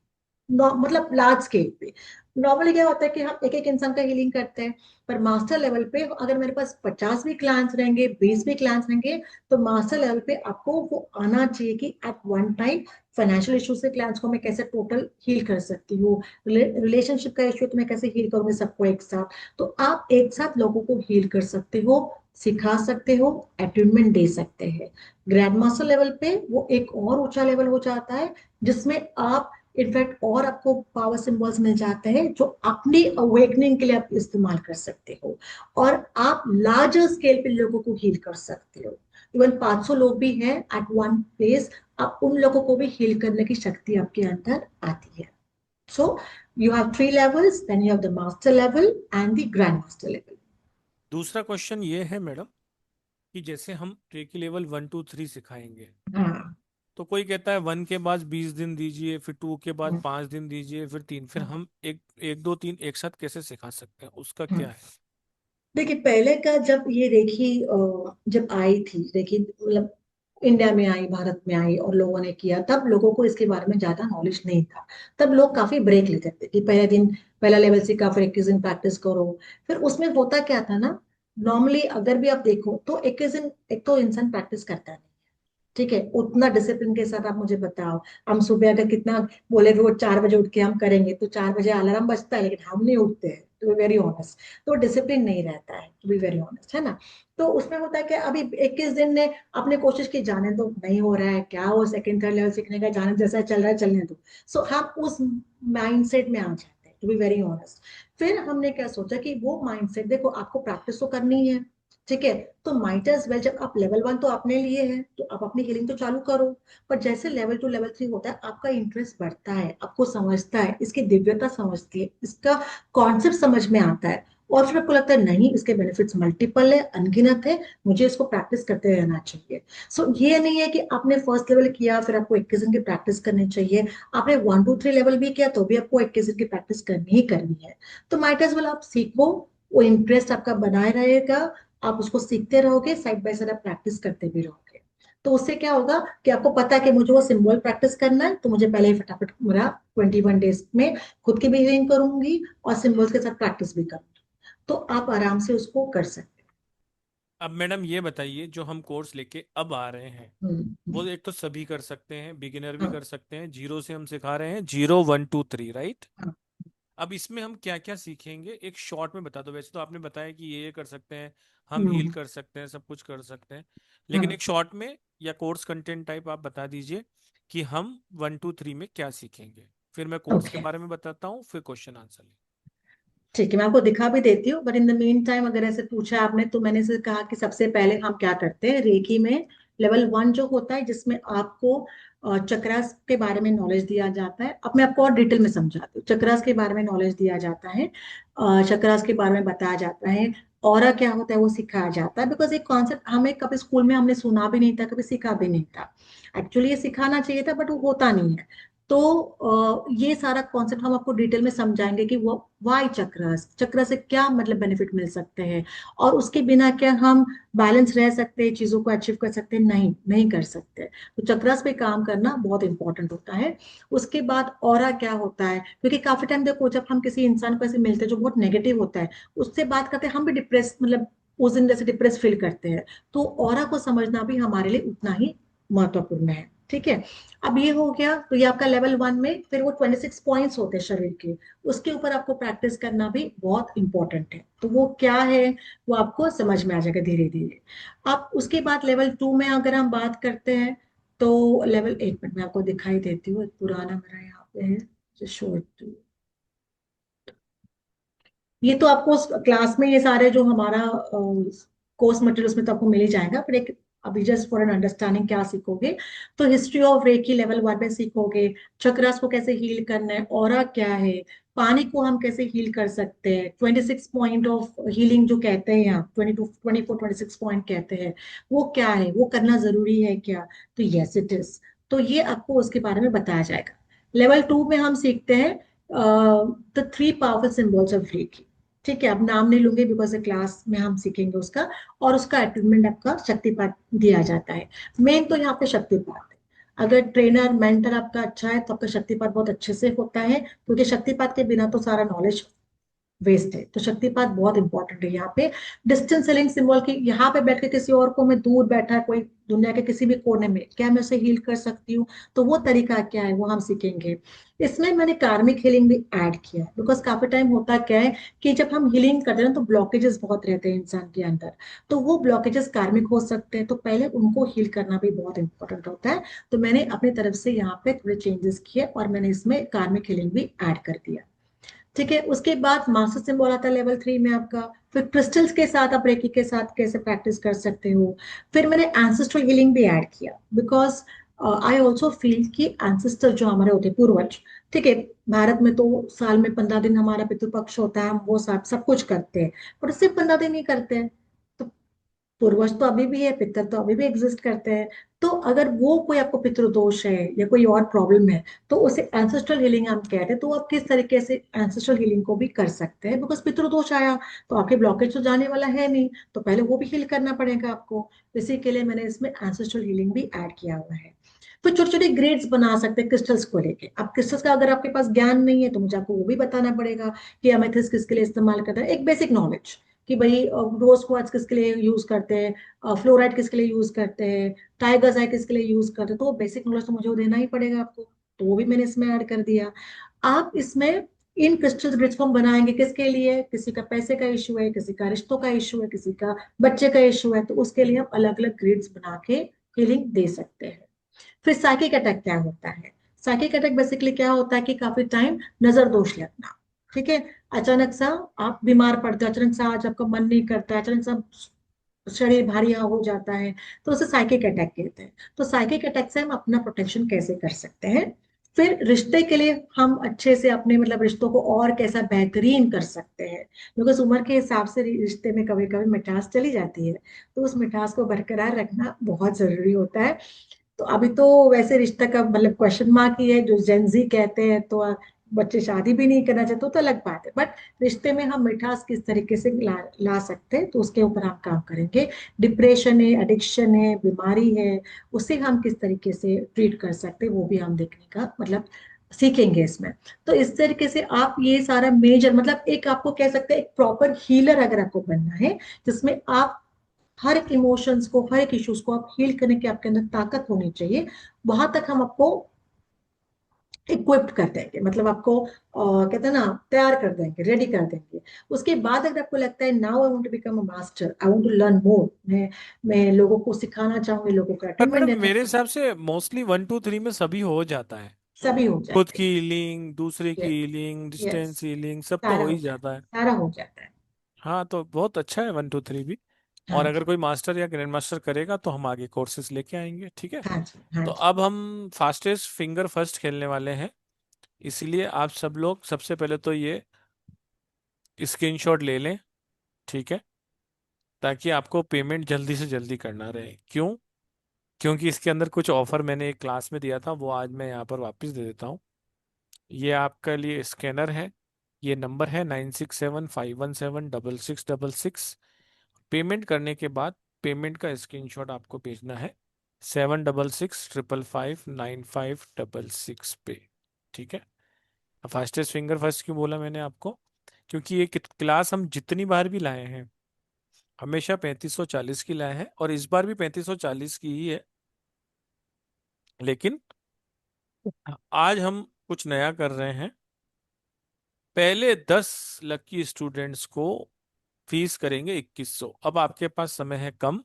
मतलब लार्ज स्केल पे। नॉर्मली क्या होता है कि हम एक एक इंसान का हीलिंग करते हैं, पर मास्टर लेवल पे अगर मेरे पास 50 भी क्लाइंट्स रहेंगे, 20 भी क्लाइंट्स रहेंगे, तो मास्टर लेवल पे आपको वो आना चाहिए कि at one time financial issue से क्लाइंट्स को मैं कैसे टोटल हील कर सकती हूँ, रिलेशनशिप का इशू तो मैं कैसे हील करूंगी सबको एक साथ। तो आप एक साथ लोगों को हील कर सकते हो, सिखा सकते हो, अटूनमेंट दे सकते हैं। ग्रैंड मास्टर लेवल पे वो एक और ऊंचा लेवल हो जाता है, जिसमें आप इनफैक्ट और आपको पावर सिंबल्स मिल जाते हैं, जो अपनी अवेकनिंग के लिए आप इस्तेमाल कर सकते हो। और आप लार्जर स्केल पे लोगों को हील कर सकते हो। इवन 500 लोग भी हैं एट वन प्लेस, आप उन लोगों को भी हील करने की शक्ति आपके अंदर आती है। So you have 3 levels, then you have the master level and the grand master level. दूसरा क्वेश्चन ये है मैडम कि जैसे हम रेकी लेवल 1 2 3 सिखाएंगे, हाँ। तो कोई कहता है 1 के बाद 20 दिन दीजिए, फिर 2 के बाद हाँ। 5 दिन दीजिए, फिर 3, फिर हाँ। हम एक एक दो तीन एक साथ कैसे सिखा सकते हैं, उसका क्या हाँ। है? देखिए, पहले का जब ये रेखी जब आई थी, रेखी मतलब इंडिया में आई, भारत में आई और लोगों ने किया, तब लोगों को इसके बारे में ज्यादा नॉलेज नहीं था। तब लोग काफी ब्रेक लेते थे कि पहले दिन पहला लेवल सीखा, फिर 21 दिन प्रैक्टिस करो। फिर उसमें होता क्या था ना, नॉर्मली अगर भी आप देखो तो 21 दिन एक तो इंसान प्रैक्टिस करता नहीं। ठीक है, उतना डिसिप्लिन के साथ आप मुझे बताओ, हम सुबह अगर कितना बोले भी वो 4 बजे उठ के हम करेंगे, तो 4 बजे अलार्म बजता है लेकिन हम नहीं उठते हैं, टू बी वेरी ऑनेस्ट। तो डिसिप्लिन नहीं रहता है, टू बी वेरी ऑनेस्ट, है ना। तो उसमें होता है कि अभी 21 दिन ने आपने कोशिश की, जाने दो, नहीं हो रहा है क्या, वो सेकंड थर्ड लेवल सीखने का, जाने जैसा चल रहा है चलने दो। सो हम उस माइंडसेट में आ जाते हैं, टू बी वेरी ऑनेस्ट। फिर हमने क्या सोचा कि वो माइंडसेट, देखो आपको प्रैक्टिस तो करनी है, ठीक है, तो माइट एज वेल, जब आप लेवल 1 तो आपने लिए है, तो आप अपनी हीलिंग तो चालू करो। पर जैसे लेवल 2 लेवल 3 होता है, आपका इंटरेस्ट बढ़ता है, आपको समझता है, इसकी दिव्यता समझती है, इसका कॉन्सेप्ट समझ में आता है, और फिर आपको लगता है नहीं, इसके बेनिफिट्स मल्टीपल है, अनगिनत है, मुझे इसको प्रैक्टिस करते रहना चाहिए। सो ये नहीं है कि आपने फर्स्ट लेवल किया फिर आपको 21 दिन की प्रैक्टिस करनी चाहिए। आपने 1 2 3 लेवल भी किया तो भी आपको 21 दिन की प्रैक्टिस करनी ही करनी है। तो माइट एज वेल आप सीखो, वो इंटरेस्ट आपका बनाए रहेगा, आप उसको सीखते रहोगे, साइड बाय साइड आप प्रैक्टिस करते भी रहोगे। तो उससे क्या होगा कि आपको पता है कि मुझे वो सिंबल प्रैक्टिस करना है, तो मुझे पहले ही फटाफट मेरा 21 डेज में खुद की भी हीलिंग करूंगी और सिंबल्स के साथ प्रैक्टिस भी करूंगी। तो आप आराम से उसको कर सकते अब मैडम ये बताइए, जो हम कोर्स लेके अब आ रहे हैं, हैं। वो एक तो सभी कर सकते हैं, बिगिनर भी हाँ। कर सकते हैं, जीरो से हम सिखा रहे हैं, 0 1 2 3, राइट? हाँ। अब इसमें हम क्या क्या सीखेंगे, एक शॉर्ट में बता दो। वैसे तो आपने बताया कि ये कर सकते हैं, हम हील हम्म। कर सकते हैं, सब कुछ कर सकते हैं, लेकिन हाँ। एक शॉर्ट में या कोर्स कंटेंट टाइप आप बता दीजिए कि हम 1 2 3 में क्या सीखेंगे। फिर मैं कोर्स के ओके। बारे में बताता हूँ, फिर क्वेश्चन आंसर। ठीक है, मैं आपको दिखा भी देती हूँ, but in the mean time अगर ऐसे पूछा आपने, तो मैंने से कहा कि सबसे पहले हम क्या करते हैं रेकी में। लेवल 1 जो होता है, जिसमें आपको चक्रास के बारे में नॉलेज दिया जाता है। अब मैं आपको और डिटेल में समझाती हूँ। चक्रास के बारे में नॉलेज दिया जाता है, चक्रास के बारे में बताया जाता है, ऑरा क्या होता है वो सिखाया जाता है। बिकॉज एक कॉन्सेप्ट हमें कभी स्कूल में हमने सुना भी नहीं था, कभी सीखा भी नहीं था। एक्चुअली ये सिखाना चाहिए था, बट वो होता नहीं है। तो ये सारा कॉन्सेप्ट हम आपको डिटेल में समझाएंगे कि वो वाई चक्रस, चक्र से क्या मतलब बेनिफिट मिल सकते हैं, और उसके बिना क्या हम बैलेंस रह सकते हैं, चीजों को अचीव कर सकते हैं, नहीं नहीं कर सकते। तो चक्रस पे काम करना बहुत इंपॉर्टेंट होता है। उसके बाद ऑरा क्या होता है, क्योंकि काफी टाइम देखो, जब हम किसी इंसान को ऐसे मिलते हैं जो बहुत नेगेटिव होता है, उससे बात करते हैं, हम भी डिप्रेस, मतलब उस दिन जैसे डिप्रेस फील करते हैं। तो ऑरा को समझना भी हमारे लिए उतना ही महत्वपूर्ण है। ठीक है। अब ये हो गया, तो ये आपका लेवल 1 में फिर वो 26 पॉइंट्स होते हैं शरीर के, उसके ऊपर आपको प्रैक्टिस करना भी बहुत इंपॉर्टेंट है। तो वो क्या है, वो आपको समझ में आ जाएगा धीरे धीरे। अब उसके बाद लेवल 2 में अगर हम बात करते हैं, तो लेवल, एक मिनट में आपको दिखाई देती हूँ, एक पुराना मेरा यहाँ पे है, शो इट। ये तो आपको क्लास में ये सारे जो हमारा कोर्स मटेरियल उसमें तो आपको मिल ही जाएगा, पर एक अभी जस्ट फॉर एन अंडरस्टैंडिंग क्या सीखोगे, तो हिस्ट्री ऑफ रेकी लेवल 1 में सीखोगे, चक्रास को कैसे हील करना है, ऑरा क्या है, पानी को हम कैसे हील कर सकते हैं, 26 पॉइंट ऑफ हीलिंग जो कहते हैं यहाँ, 24 26 पॉइंट कहते हैं, वो क्या है, वो करना जरूरी है क्या, तो यस इट इज। तो ये आपको उसके बारे में बताया जाएगा। लेवल 2 में हम सीखते हैं the three powerful symbols of reiki. ठीक है, अब नाम नहीं लूंगी बिकॉज क्लास में हम सीखेंगे उसका, और उसका अटेनमेंट आपका शक्तिपात दिया जाता है। मेन तो यहाँ पे शक्तिपात है। अगर ट्रेनर मेंटर आपका अच्छा है तो आपका शक्तिपात बहुत अच्छे से होता है, क्योंकि शक्तिपात के बिना तो सारा नॉलेज वेस्ट है। तो शक्तिपात बहुत इंपॉर्टेंट है यहाँ पे। डिस्टेंस सेलिंग सिंबल की, यहाँ पे बैठ के किसी और को, मैं दूर बैठा है कोई दुनिया के किसी भी कोने में, क्या मैं उसे हील कर सकती हूँ, तो वो तरीका क्या है वो हम सीखेंगे। इसमें मैंने कार्मिक हीलिंग भी ऐड किया है, बिकॉज काफी टाइम होता क्या है कि जब हम हीलिंग करते हैं ना, तो ब्लॉकेजेस बहुत रहते हैं इंसान के अंदर। तो वो ब्लॉकेजेस कार्मिक हो सकते हैं, तो पहले उनको हील करना भी बहुत इंपॉर्टेंट होता है। तो मैंने अपनी तरफ से यहाँ पे थोड़े चेंजेस किए और मैंने इसमें कार्मिक हीलिंग भी ऐड कर दिया। ठीक है, उसके बाद मास्टर सिंबल आता है लेवल 3 में आपका। फिर क्रिस्टल्स के साथ आप रेकी के साथ कैसे प्रैक्टिस कर सकते हो। फिर मैंने एंसेस्ट्रल हीलिंग भी ऐड किया, बिकॉज आई ऑल्सो फील कि एंसेस्टर जो हमारे होते हैं, पूर्वज, ठीक है, भारत में तो साल में 15 दिन हमारा पितृपक्ष होता है, हम वो सब कुछ करते हैं, पर सिर्फ 15 दिन ही करते हैं। तो पूर्वज तो अभी भी है, पितर तो अभी भी एग्जिस्ट करते हैं। तो अगर वो कोई आपको पितृदोष है या कोई और प्रॉब्लम है, तो उसे एंसेस्ट्रल हीलिंग हम कहते हैं। तो आप किस तरीके से एंसेस्ट्रल हीलिंग को भी कर सकते हैं, बिकॉज पितृदोष आया तो आपके ब्लॉकेज तो जाने वाला है नहीं, तो पहले वो भी हील करना पड़ेगा आपको। इसी के लिए मैंने इसमें एंसेस्ट्रल हीलिंग भी ऐड किया हुआ है। फिर छोटे छोटे ग्रेड्स बना सकते हैं क्रिस्टल्स को लेके। अब क्रिस्टल्स का अगर आपके पास ज्ञान नहीं है, तो मुझे आपको वो भी बताना पड़ेगा कि अमेथिस्ट किसके लिए इस्तेमाल करता है, एक बेसिक नॉलेज कि भाई रोज क्वार्ट्ज किसके लिए यूज करते हैं, फ्लोराइड किसके लिए यूज करते हैं, टाइगर्स आई किसके लिए यूज करते हैं, तो वो बेसिक नॉलेज तो मुझे वो देना ही पड़ेगा आपको। तो वो भी मैंने इसमें ऐड कर दिया। आप इसमें इन क्रिस्टल ग्रिड्स को हम बनाएंगे किसके लिए, किसी का पैसे का इशू है, किसी का रिश्तों का इशू है, किसी का बच्चे का इशू है, तो उसके लिए हम अलग अलग ग्रिड्स बना के हीलिंग दे सकते हैं। फिर साइकिक अटैक क्या होता है। साइकिक अटैक बेसिकली क्या होता है कि काफी टाइम नजर दोष लगना, ठीक है, अचानक सा आप बीमार पड़ते हो, अचानक सा आज आपका मन नहीं करता है, अचानक सा शरीर भारी हो जाता है, तो उसे साइकिक अटैक कहते हैं। तो साइकिक अटैक से हम अपना प्रोटेक्शन कैसे कर सकते हैं। फिर रिश्ते के लिए हम अच्छे से अपने मतलब रिश्तों को और कैसा बेहतरीन कर सकते हैं, बिकॉज उम्र के हिसाब से रिश्ते में कभी कभी मिठास चली जाती है, तो उस मिठास को बरकरार रखना बहुत जरूरी होता है। तो अभी तो वैसे रिश्ता का मतलब क्वेश्चन मार्क ही है, जो जेंजी कहते हैं, तो बच्चे शादी भी नहीं करना चाहते, तो अलग बात है, बट रिश्ते में हम मिठास किस तरीके से ला सकते हैं, तो उसके ऊपर हम काम करेंगे। डिप्रेशन है, एडिक्शन है, बीमारी है, उसे हम किस तरीके से ट्रीट कर सकते हैं, वो भी हम देखने का मतलब सीखेंगे इसमें। तो इस तरीके से आप ये सारा मेजर मतलब एक आपको कह सकते हैं एक प्रॉपर हीलर अगर आपको बनना है, जिसमें आप हर एक इमोशंस को, हर एक इश्यूज को आप हील करने की आपके अंदर ताकत होनी चाहिए, वहां तक हम आपको इक्विप्ड कर देंगे, मतलब आपको कहते हैं ना, तैयार कर देंगे, रेडी कर देंगे। उसके बाद अगर आपको लगता है now I want to become a master, I want to learn more, मैं लोगों को सिखाना चाहूंगी, लोगों को पर अटेनमेंट मैडम देना मेरे चाहूंगी, हिसाब से मोस्टली 1 2 3 में सभी हो जाता है। सभी हो खुद जाएंगे। की हीलिंग, दूसरे की yes, healing, yes, distance healing, सब तो सारा हो हो ही जाता जाता है, है। सारा हो जाता है। हाँ, तो बहुत अच्छा है 1 2 3 भी। और हाँ अगर जी, कोई मास्टर या ग्रैंड मास्टर करेगा तो हम आगे कोर्सेज लेके आएंगे, ठीक है। हाँ जी, हाँ तो जी। अब हम फास्टेस्ट फिंगर फर्स्ट खेलने वाले हैं। इसीलिए आप सब लोग सबसे पहले तो ये स्क्रीनशॉट ले लें, ठीक है, ताकि आपको पेमेंट जल्दी से जल्दी करना रहे। क्यों? क्योंकि इसके अंदर कुछ ऑफर मैंने एक क्लास में दिया था, वो आज मैं यहाँ पर वापस दे देता हूँ। ये आपके लिए स्कैनर है। ये नंबर है 9675176666। पेमेंट करने के बाद पेमेंट का स्क्रीनशॉट आपको भेजना है 7655595566 पे, ठीक है। फास्टेस्ट फिंगर फर्स्ट क्यों बोला मैंने आपको? क्योंकि ये क्लास हम जितनी बार भी लाए हैं, हमेशा 3540 की लाए हैं, और इस बार भी 3540 की ही है। लेकिन आज हम कुछ नया कर रहे हैं। पहले 10 लकी स्टूडेंट्स को फीस करेंगे 2100। अब आपके पास समय है कम,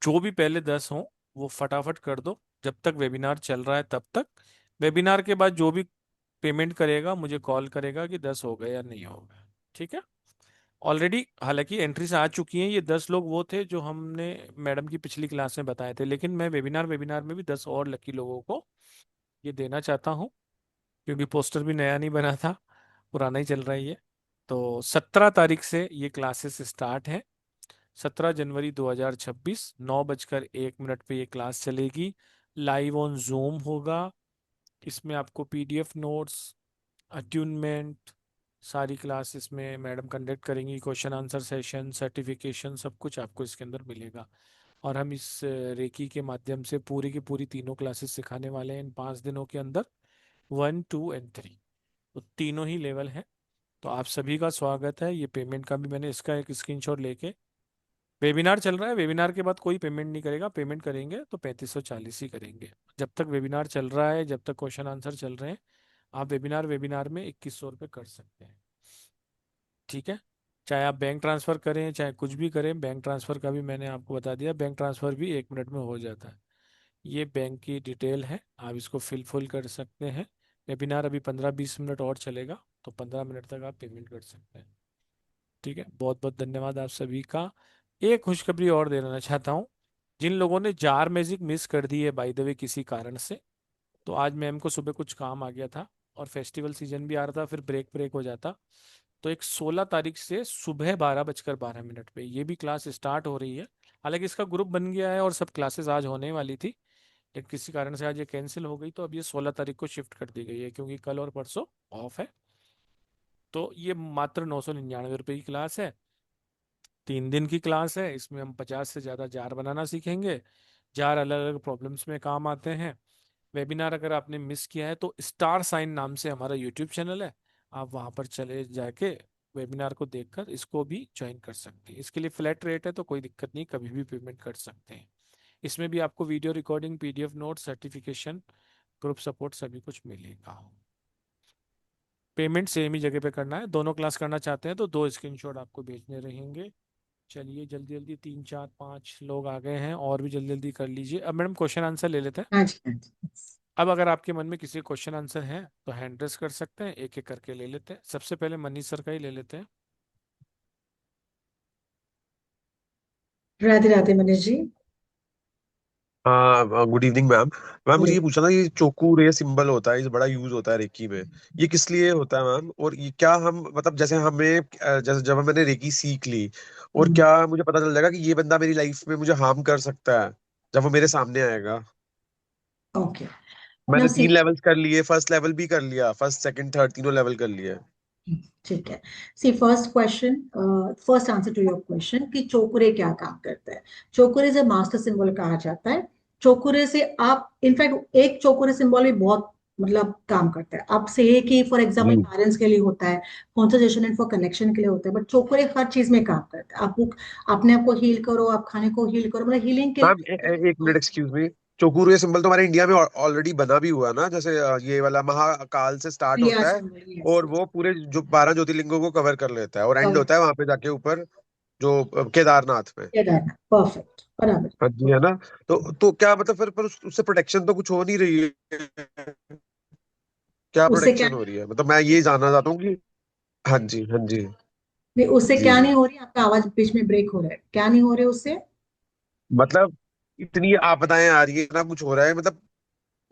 जो भी पहले 10 हों वो फटाफट कर दो जब तक वेबिनार चल रहा है तब तक। वेबिनार के बाद जो भी पेमेंट करेगा मुझे कॉल करेगा कि 10 हो गए या नहीं हो गए। ठीक है। ऑलरेडी हालांकि एंट्रीज आ चुकी हैं। ये 10 लोग वो थे जो हमने मैडम की पिछली क्लास में बताए थे, लेकिन मैं वेबिनार वेबिनार में भी 10 और लकी लोगों को ये देना चाहता हूँ, क्योंकि पोस्टर भी नया नहीं बना था, पुराना ही चल रहा है ये। तो 17 तारीख से ये क्लासेस स्टार्ट है। 17 जनवरी 2026, 9:01 पे ये क्लास चलेगी। लाइव ऑन जूम होगा। इसमें आपको पीडीएफ नोट्स, अट्यूनमेंट, सारी क्लासेस में मैडम कंडक्ट करेंगी, क्वेश्चन आंसर सेशन, सर्टिफिकेशन, सब कुछ आपको इसके अंदर मिलेगा। और हम इस रेकी के माध्यम से पूरी की पूरी तीनों क्लासेस सिखाने वाले हैं इन 5 दिनों के अंदर, 1, 2 एंड 3। तो तीनों ही लेवल हैं। तो आप सभी का स्वागत है। ये पेमेंट का भी मैंने इसका एक स्क्रीनशॉट लेके, वेबिनार चल रहा है, वेबिनार के बाद कोई पेमेंट नहीं करेगा। पेमेंट करेंगे तो 3540 ही करेंगे। जब तक वेबिनार चल रहा है, जब तक क्वेश्चन आंसर चल रहे हैं, आप वेबिनार वेबिनार में 2100 रुपये कर सकते हैं। ठीक है। चाहे आप बैंक ट्रांसफर करें चाहे कुछ भी करें, बैंक ट्रांसफर का भी मैंने आपको बता दिया। बैंक ट्रांसफर भी 1 मिनट में हो जाता है। ये बैंक की डिटेल है, आप इसको फिल फुल कर सकते हैं। वेबिनार अभी 15-20 मिनट और चलेगा, तो 15 मिनट तक आप पेमेंट कर सकते हैं। ठीक है। बहुत बहुत धन्यवाद आप सभी का। एक खुशखबरी और देना चाहता हूँ। जिन लोगों ने जार मैजिक मिस कर दी है बाय द वे किसी कारण से, तो आज मैम को सुबह कुछ काम आ गया था और फेस्टिवल सीजन भी आ रहा था, फिर ब्रेक ब्रेक हो जाता। तो एक 16 तारीख से सुबह 12:12 पे ये भी क्लास स्टार्ट हो रही है। हालांकि इसका ग्रुप बन गया है और सब क्लासेस आज होने वाली थी, लेकिन किसी कारण से आज ये कैंसिल हो गई, तो अब ये 16 तारीख को शिफ्ट कर दी गई है, क्योंकि कल और परसों ऑफ है। तो ये मात्र 999 रुपये की क्लास है। 3 दिन की क्लास है। इसमें हम 50 से ज़्यादा जार बनाना सीखेंगे। जार अलग अलग प्रॉब्लम्स में काम आते हैं। वेबिनार अगर आपने मिस किया है तो स्टार साइन नाम से हमारा यूट्यूब चैनल है, आप वहां पर चले जाके वेबिनार को देखकर इसको भी ज्वाइन कर सकते हैं। इसके लिए फ्लैट रेट है, तो कोई दिक्कत नहीं, कभी भी पेमेंट कर सकते हैं। इसमें भी आपको video recording, PDF note, certification, group support सभी कुछ मिलेगा। पेमेंट सेम ही जगह पे करना है। दोनों क्लास करना चाहते हैं तो 2 स्क्रीनशॉट आपको भेजने रहेंगे। चलिए जल्दी जल्दी, 3 4 5 लोग आ गए हैं, और भी जल्दी जल्दी कर लीजिए। अब मैडम क्वेश्चन आंसर ले लेते हैं। हाँ जी, हाँ जी। अब अगर आपके मन में किसी क्वेश्चन आंसर है तो हैंड रेस कर सकते हैं, एक एक करके ले लेते हैं। सबसे पहले मनीष सर का ही ले लेते हैं। राधे राधे मनीष जी। हाँ, गुड इवनिंग मैम। मैम मुझे गुड। ये पूछना था, ये चोकू रे सिंबल होता है, ये बड़ा यूज होता है रेकी में। ये किस लिए होता है मैम? और ये क्या हम मतलब जैसे हमें जैसे जब मैंने रेकी सीख ली, और क्या मुझे पता चल जाएगा कि ये बंदा मेरी लाइफ में मुझे हार्म कर सकता है जब वो मेरे सामने आएगा? ओके। नाउ मैंने सी। 3 लेवल्स कर लिए, फर्स्ट लेवल भी कर लिया, फर्स्ट सेकंड थर्ड तीनों लेवल कर लिए। ठीक है। See first question, first answer to your question कि चोकुरे क्या काम करता है। चोकुरे से मास्टर सिंबल कहा जाता है। चोकुरे से आप इनफैक्ट एक चोकुरे सिंबल भी बहुत मतलब काम करता है। आप से कि फॉर एग्जांपल जी पेरेंट्स के लिए होता है, कंसंट्रेशन एंड फॉर कनेक्शन के लिए होता है, बट चोकुरे हर चीज में काम करता है। आप अपने आप को हील करो, आप खाने को हील करो, मतलब हीलिंग के लिए मैम, चोकुरे एक मिनट, बहुत। Excuse me. चोकूर ये सिंबल तो हमारे इंडिया में ऑलरेडी बना भी हुआ ना, जैसे ये वाला महाकाल से स्टार्ट यस होता है यस और यस। वो पूरे जो 12 ज्योतिर्लिंगों को कवर कर लेता है, और एंड होता है वहां पे जाके ऊपर जो केदारनाथ में। केदारनाथ परफेक्ट हाँ बराबर। जी, है ना? तो क्या मतलब फिर पर उससे प्रोटेक्शन तो कुछ हो नहीं रही है? क्या उससे क्या प्रोटेक्शन हो रही है, मतलब मैं ये जानना चाहता हूँ कि। हाँ जी, हाँ जी। नहीं, उससे जी क्या जी। नहीं हो रही, आपका आवाज बीच में ब्रेक हो रहा है, क्या नहीं हो रहा है उससे। मतलब इतनी आपदाएं आ रही है, इतना कुछ हो रहा है, मतलब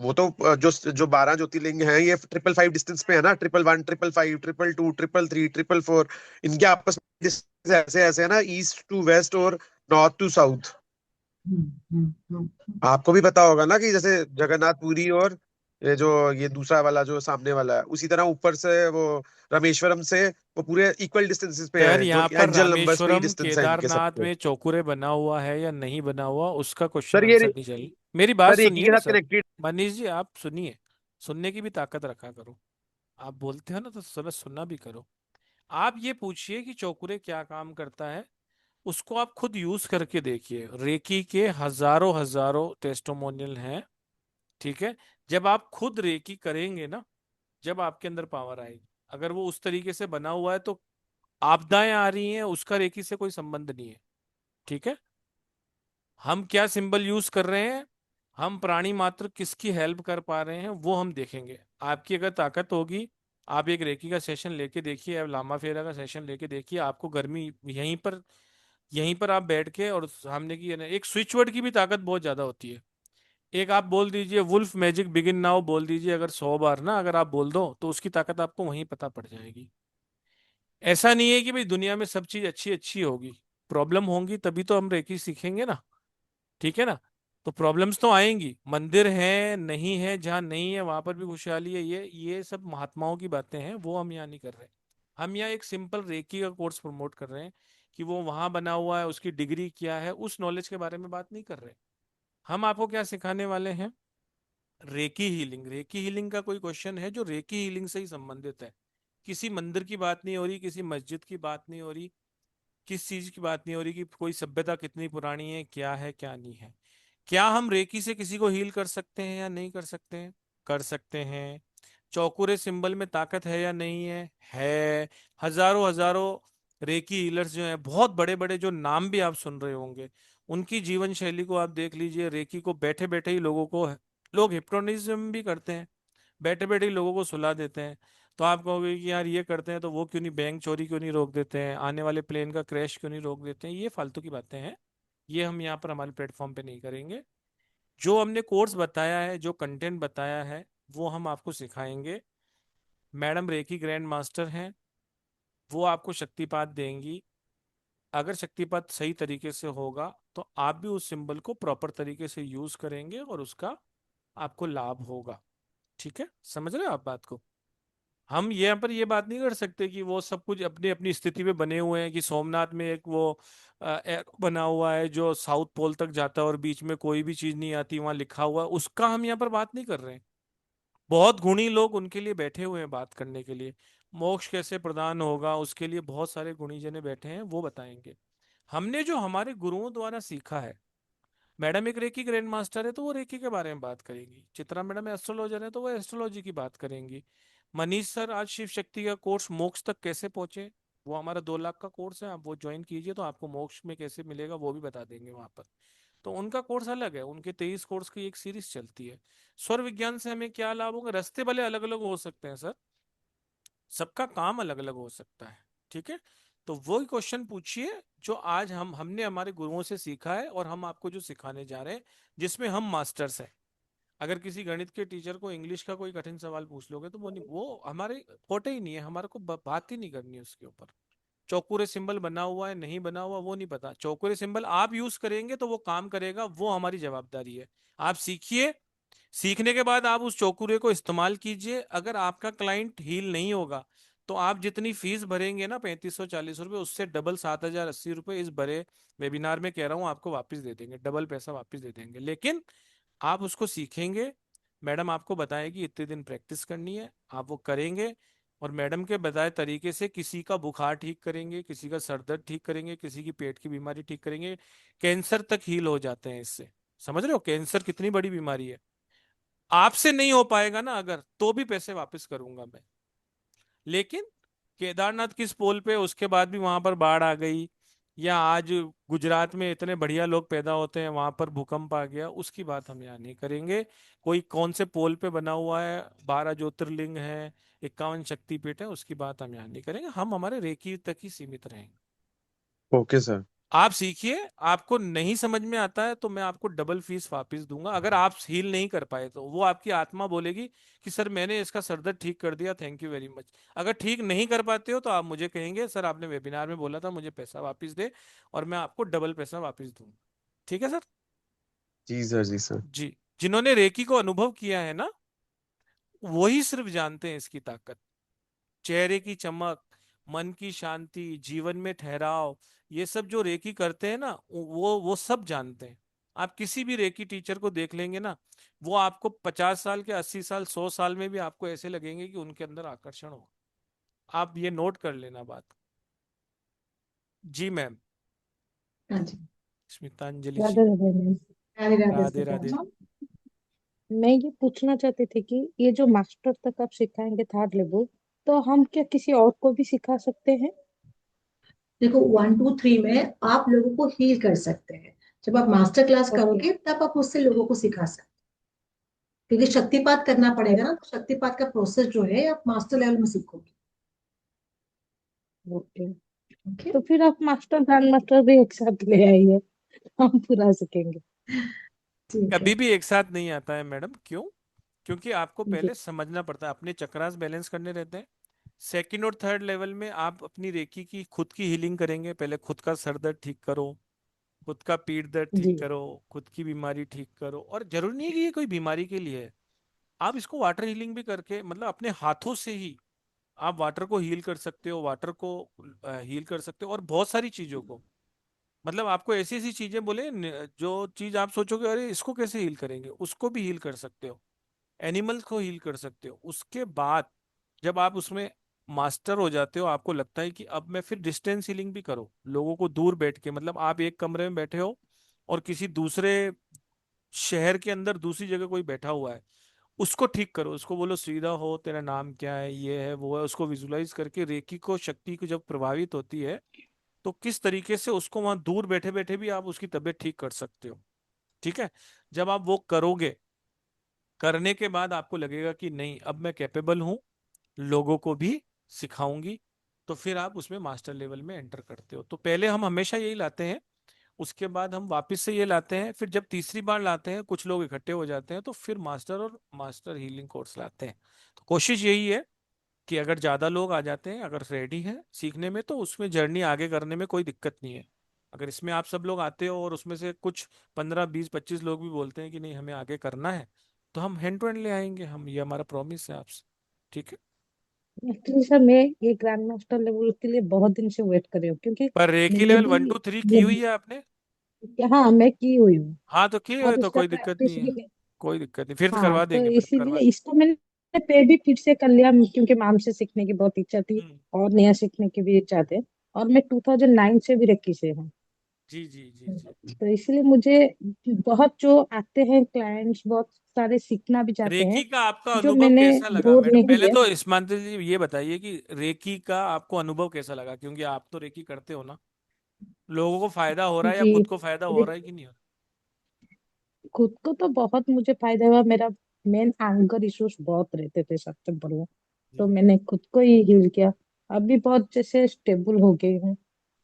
वो तो जो जो 12 ज्योतिर्लिंग हैं, ये 555 डिस्टेंस पे है ना, 111, 555, 222, 333, 444। इनके आपस में distance ऐसे ऐसे है ना, ईस्ट टू वेस्ट और नॉर्थ टू साउथ। हम्म। आपको भी पता होगा ना कि जैसे जगन्नाथपुरी और ये दूसरा वाला जो सामने वाला है, उसी तरह ऊपर से वो रामेश्वरम से वो पूरे इक्वल डिस्टेंसेस पे सर हैं, जो यहाँ पर एंजल नंबर्स पे ही रामेश्वरम डिस्टेंस है इनके केदारनाथ सबके। में चौकुरे बना हुआ है या नहीं बना हुआ, उसका क्वेश्चन सर ये आंसर नहीं चल। मेरी बात सर एक ही सुनिए के ना साथ सर। कनेक्टेड। मनीष जी आप सुनिए, सुनने की भी ताकत रखा करो। आप बोलते हो ना तो थोड़ा सुनना भी करो। आप ये पूछिए कि चौकुरे क्या काम करता है, उसको आप खुद यूज करके देखिए। रेकी के हजारों हजारों टेस्टोमोनियल हैं। ठीक है। जब आप खुद रेकी करेंगे ना, जब आपके अंदर पावर आएगी। अगर वो उस तरीके से बना हुआ है तो आपदाएं आ रही हैं, उसका रेकी से कोई संबंध नहीं है। ठीक है। हम क्या सिंबल यूज कर रहे हैं, हम प्राणी मात्र किसकी हेल्प कर पा रहे हैं, वो हम देखेंगे। आपकी अगर ताकत होगी, आप एक रेकी का सेशन लेके देखिए, आप लामा फेरा का सेशन लेके देखिए, आपको गर्मी यहीं पर आप बैठ के और सामने की एक स्विच वर्ड की भी ताकत बहुत ज्यादा होती है। एक आप बोल दीजिए वुल्फ मैजिक बिगिन नाउ, बोल दीजिए अगर 100 बार ना, अगर आप बोल दो तो उसकी ताकत आपको वहीं पता पड़ जाएगी। ऐसा नहीं है कि भाई दुनिया में सब चीज अच्छी अच्छी होगी, प्रॉब्लम होंगी तभी तो हम रेकी सीखेंगे ना। ठीक है ना। तो प्रॉब्लम्स तो आएंगी, मंदिर है नहीं है, जहाँ नहीं है वहां पर भी खुशहाली है, ये सब महात्माओं की बातें हैं, वो हम यहाँ नहीं कर रहे। हम यहाँ एक सिंपल रेकी का कोर्स प्रमोट कर रहे हैं कि वो वहां बना हुआ है, उसकी डिग्री क्या है, उस नॉलेज के बारे में बात नहीं कर रहे। हम आपको क्या सिखाने वाले हैं, रेकी हीलिंग। रेकी हीलिंग का कोई क्वेश्चन है जो रेकी हीलिंग से ही संबंधित है। किसी मंदिर की बात नहीं हो रही, किसी मस्जिद की बात नहीं हो रही, किस चीज की बात नहीं हो रही कि कोई सभ्यता कितनी पुरानी है, क्या है क्या नहीं है। क्या हम रेकी से किसी को हील कर सकते हैं या नहीं कर सकते हैं? कर सकते हैं। चौकुरे सिंबल में ताकत है या नहीं है? है। हजारों हजारों रेकी हीलर्स जो हैं, बहुत बड़े बड़े जो नाम भी आप सुन रहे होंगे, उनकी जीवन शैली को आप देख लीजिए। रेकी को बैठे बैठे ही लोगों को, लोग हिप्नोटिज्म भी करते हैं, बैठे बैठे ही लोगों को सुला देते हैं। तो आप कहोगे कि यार ये करते हैं तो वो क्यों नहीं, बैंक चोरी क्यों नहीं रोक देते हैं, आने वाले प्लेन का क्रैश क्यों नहीं रोक देते हैं? ये फालतू की बातें हैं, ये हम यहाँ पर हमारे प्लेटफॉर्म पे नहीं करेंगे। जो हमने कोर्स बताया है, जो कंटेंट बताया है, वो हम आपको सिखाएंगे। मैडम रेकी ग्रैंड मास्टर हैं, वो आपको शक्तिपात देंगी। अगर शक्तिपात सही तरीके से होगा तो आप भी उस सिंबल को प्रॉपर तरीके से यूज करेंगे और उसका आपको लाभ होगा। ठीक है, समझ रहे हो आप बात को? हम यहाँ पर ये बात नहीं कर सकते कि वो सब कुछ अपनी अपनी स्थिति में बने हुए हैं, कि सोमनाथ में एक वो एरो बना हुआ है जो साउथ पोल तक जाता है और बीच में कोई भी चीज नहीं आती, वहां लिखा हुआ है, उसका हम यहाँ पर बात नहीं कर रहे हैं। बहुत गुणी लोग उनके लिए बैठे हुए हैं बात करने के लिए। मोक्ष कैसे प्रदान होगा उसके लिए बहुत सारे गुणी जने बैठे हैं, वो बताएंगे। हमने जो हमारे गुरुओं द्वारा सीखा है, मैडम एक रेकी ग्रैंड मास्टर है तो वो रेकी के बारे में बात करेंगी, चित्रा मैडम एस्ट्रोलॉजर है तो वो एस्ट्रोलॉजी की बात करेंगी। मनीष सर आज शिव शक्ति का कोर्स मोक्ष तक कैसे पहुंचे, वो हमारा 2 लाख का कोर्स है, आप वो ज्वाइन कीजिए तो आपको मोक्ष में कैसे मिलेगा वो भी बता देंगे वहां पर। तो उनका कोर्स अलग है, उनके 23 कोर्स की एक सीरीज चलती है। स्वर विज्ञान से हमें क्या लाभ होगा, रास्ते भले अलग अलग हो सकते हैं सर, सबका काम अलग अलग हो सकता है। ठीक है। तो वही क्वेश्चन पूछिए जो आज हमने हमारे गुरुओं से सीखा है और हम आपको जो सिखाने जा रहे हैं, जिसमें हम मास्टर्स हैं। अगर किसी गणित के टीचर को इंग्लिश का कोई कठिन सवाल पूछ लोगे तो वो नहीं, वो हमारे फोटे ही नहीं है, हमारे को बात ही नहीं करनी है उसके ऊपर। चौकुरे सिंबल बना हुआ है नहीं बना हुआ वो नहीं पता, चौकुरे सिंबल आप यूज करेंगे तो वो काम करेगा, वो हमारी जवाबदारी है। आप सीखिए, सीखने के बाद आप उस चौकुरे को इस्तेमाल कीजिए। अगर आपका क्लाइंट हील नहीं होगा तो आप जितनी फीस भरेंगे ना, 3540 रुपये, उससे डबल 7080 रुपये इस बड़े वेबिनार में कह रहा हूँ आपको वापस दे देंगे, डबल पैसा वापस दे देंगे। लेकिन आप उसको सीखेंगे, मैडम आपको बताएगी इतने दिन प्रैक्टिस करनी है, आप वो करेंगे और मैडम के बताए तरीके से किसी का बुखार ठीक करेंगे, किसी का सर दर्द ठीक करेंगे, किसी की पेट की बीमारी ठीक करेंगे। कैंसर तक हील हो जाते हैं इससे। समझ रहे हो कैंसर कितनी बड़ी बीमारी है? आपसे नहीं हो पाएगा ना अगर, तो भी पैसे वापस करूंगा मैं। लेकिन केदारनाथ किस पोल पे, उसके बाद भी वहां पर बाढ़ आ गई, या आज गुजरात में इतने बढ़िया लोग पैदा होते हैं वहां पर भूकंप आ गया, उसकी बात हम यहाँ नहीं करेंगे। कोई कौन से पोल पे बना हुआ है, 12 ज्योतिर्लिंग है, 51 शक्तिपीठ है, उसकी बात हम यहाँ नहीं करेंगे। हम हमारे रेकी तक ही सीमित रहेंगे। Okay sir. आप सीखिए, आपको नहीं समझ में आता है तो मैं आपको डबल फीस वापस दूंगा। अगर आप हील नहीं कर पाए तो वो आपकी आत्मा बोलेगी कि सर मैंने इसका सरदर्द ठीक कर दिया, थैंक यू वेरी मच। अगर ठीक नहीं कर पाते हो तो आप मुझे कहेंगे सर आपने वेबिनार में बोला था मुझे पैसा वापस दे, और मैं आपको डबल पैसा वापस दूंगा। ठीक है सर। जी सर, जी सर। जी। जिन्होंने रेकी को अनुभव किया है ना, वही सिर्फ जानते हैं इसकी ताकत। चेहरे की चमक, मन की शांति, जीवन में ठहराव, ये सब जो रेकी करते हैं ना, वो सब जानते हैं। आप किसी भी रेकी टीचर को देख लेंगे ना, वो आपको 50 साल के, 80 साल, 100 साल में भी आपको ऐसे लगेंगे कि उनके अंदर आकर्षण हो। आप ये नोट कर लेना बात। जी मैम। हाँ जी। स्मितांजलि जी। राधे राधे मैम। राधे राधे राधे राधे। सुधा। मैं ये पूछना चाहती थी कि ये जो मास्टर तक आप सिखाएंगे थर्ड लेवल, तो हम क्या किसी और को भी सिखा सकते हैं? देखो 1 2 3 में आप लोगों को हील कर सकते हैं। जब आप मास्टर क्लास ओके। करोगे तब आप उससे लोगों को सिखा सकते हैं, क्योंकि शक्तिपात करना पड़ेगा ना, तो शक्तिपात का प्रोसेस जो है आप मास्टर लेवल में सीखोगे। ओके। ओके। तो फिर आप मास्टर ग्रैंड मास्टर भी एक साथ ले आइए, हम पूरा सीखेंगे। ठीक है। कभी भी एक साथ नहीं आता है मैडम, क्यों? क्योंकि आपको जी। पहले समझना पड़ता है, अपने चक्रास बैलेंस करने रहते हैं। सेकंड और थर्ड लेवल में आप अपनी रेकी की खुद की हीलिंग करेंगे। पहले खुद का सर दर्द ठीक करो, खुद का पीठ दर्द ठीक जी। करो, खुद की बीमारी ठीक करो। और जरूरी नहीं है कि ये कोई बीमारी के लिए है। आप इसको वाटर हीलिंग भी करके, मतलब अपने हाथों से ही आप वाटर को हील कर सकते हो, वाटर को हील कर सकते हो, और बहुत सारी चीजों को। मतलब आपको ऐसी ऐसी चीजें बोले जो चीज आप सोचोगे अरे इसको कैसे हील करेंगे, उसको भी हील कर सकते हो। एनिमल्स को हील कर सकते हो। उसके बाद जब आप उसमें मास्टर हो जाते हो, आपको लगता है कि अब मैं फिर डिस्टेंस हीलिंग भी करो, लोगों को दूर बैठ के। मतलब आप एक कमरे में बैठे हो और किसी दूसरे शहर के अंदर दूसरी जगह कोई बैठा हुआ है, उसको ठीक करो। उसको बोलो सीधा हो, तेरा नाम क्या है, ये है वो है। उसको विजुलाइज करके रेकी को, शक्ति को जब प्रभावित होती है, तो किस तरीके से उसको वहां दूर बैठे बैठे भी आप उसकी तबीयत ठीक कर सकते हो। ठीक है। जब आप वो करोगे, करने के बाद आपको लगेगा कि नहीं अब मैं कैपेबल हूँ, लोगों को भी सिखाऊंगी, तो फिर आप उसमें मास्टर लेवल में एंटर करते हो। तो पहले हम हमेशा यही लाते हैं, उसके बाद हम वापस से ये लाते हैं, फिर जब तीसरी बार लाते हैं कुछ लोग इकट्ठे हो जाते हैं, तो फिर मास्टर और मास्टर हीलिंग कोर्स लाते हैं। तो कोशिश यही है कि अगर ज्यादा लोग आ जाते हैं, अगर रेडी हैं सीखने में, तो उसमें जर्नी आगे करने में कोई दिक्कत नहीं है। अगर इसमें आप सब लोग आते हो और उसमें से कुछ 15 20 25 लोग भी बोलते हैं कि नहीं हमें आगे करना है, तो हम हैंड टू हैंड ले आएंगे। हम, ये हमारा प्रॉमिस है आपसे। ठीक है। एक्चुअली सर, मैं ये ग्रैंड मास्टर लेवल के लिए बहुत दिन से वेट कर रही हूँ, क्योंकि पर रेकी मैंने लेवल भी 1 2 3 की हुई है आपने? हाँ, मैं की हुई हूँ। हाँ तो की और हुई तो उसका कोई दिक्कत प्रैक्टिस नहीं है। भी। कोई दिक्कत नहीं, फिर हाँ, करवा तो देंगे, फिर करवा इसीलिए देंगे। इसको मैंने पे भी फिर से कर लिया, क्योंकि मैम से सीखने की बहुत इच्छा थी हम्म। और नया सीखने की भी इच्छा थे। और मैं 2009 से भी रेकी से हूँ। जी जी जी जी। तो इसलिए मुझे बहुत जो आते हैं क्लाइंट्स, बहुत सारे सीखना भी चाहते रेकी हैं, का आपका जो अनुभव मैंने कैसा लगा बोर मैडम? नहीं पहले है। तो इस्मांत जी ये बताइए कि रेकी का आपको अनुभव कैसा लगा, क्योंकि आप तो रेकी करते हो ना। लोगों को फायदा हो रहा है या जी। खुद को फायदा हो रहा है कि नहीं हो खुद को तो बहुत मुझे फायदा हुआ। मेरा मेन एंगर इश्यूज बहुत रहते थे, सबसे बड़ा। रहा? तो मैंने खुद को ही हील किया। अभी बहुत जैसे स्टेबल हो गई हूँ।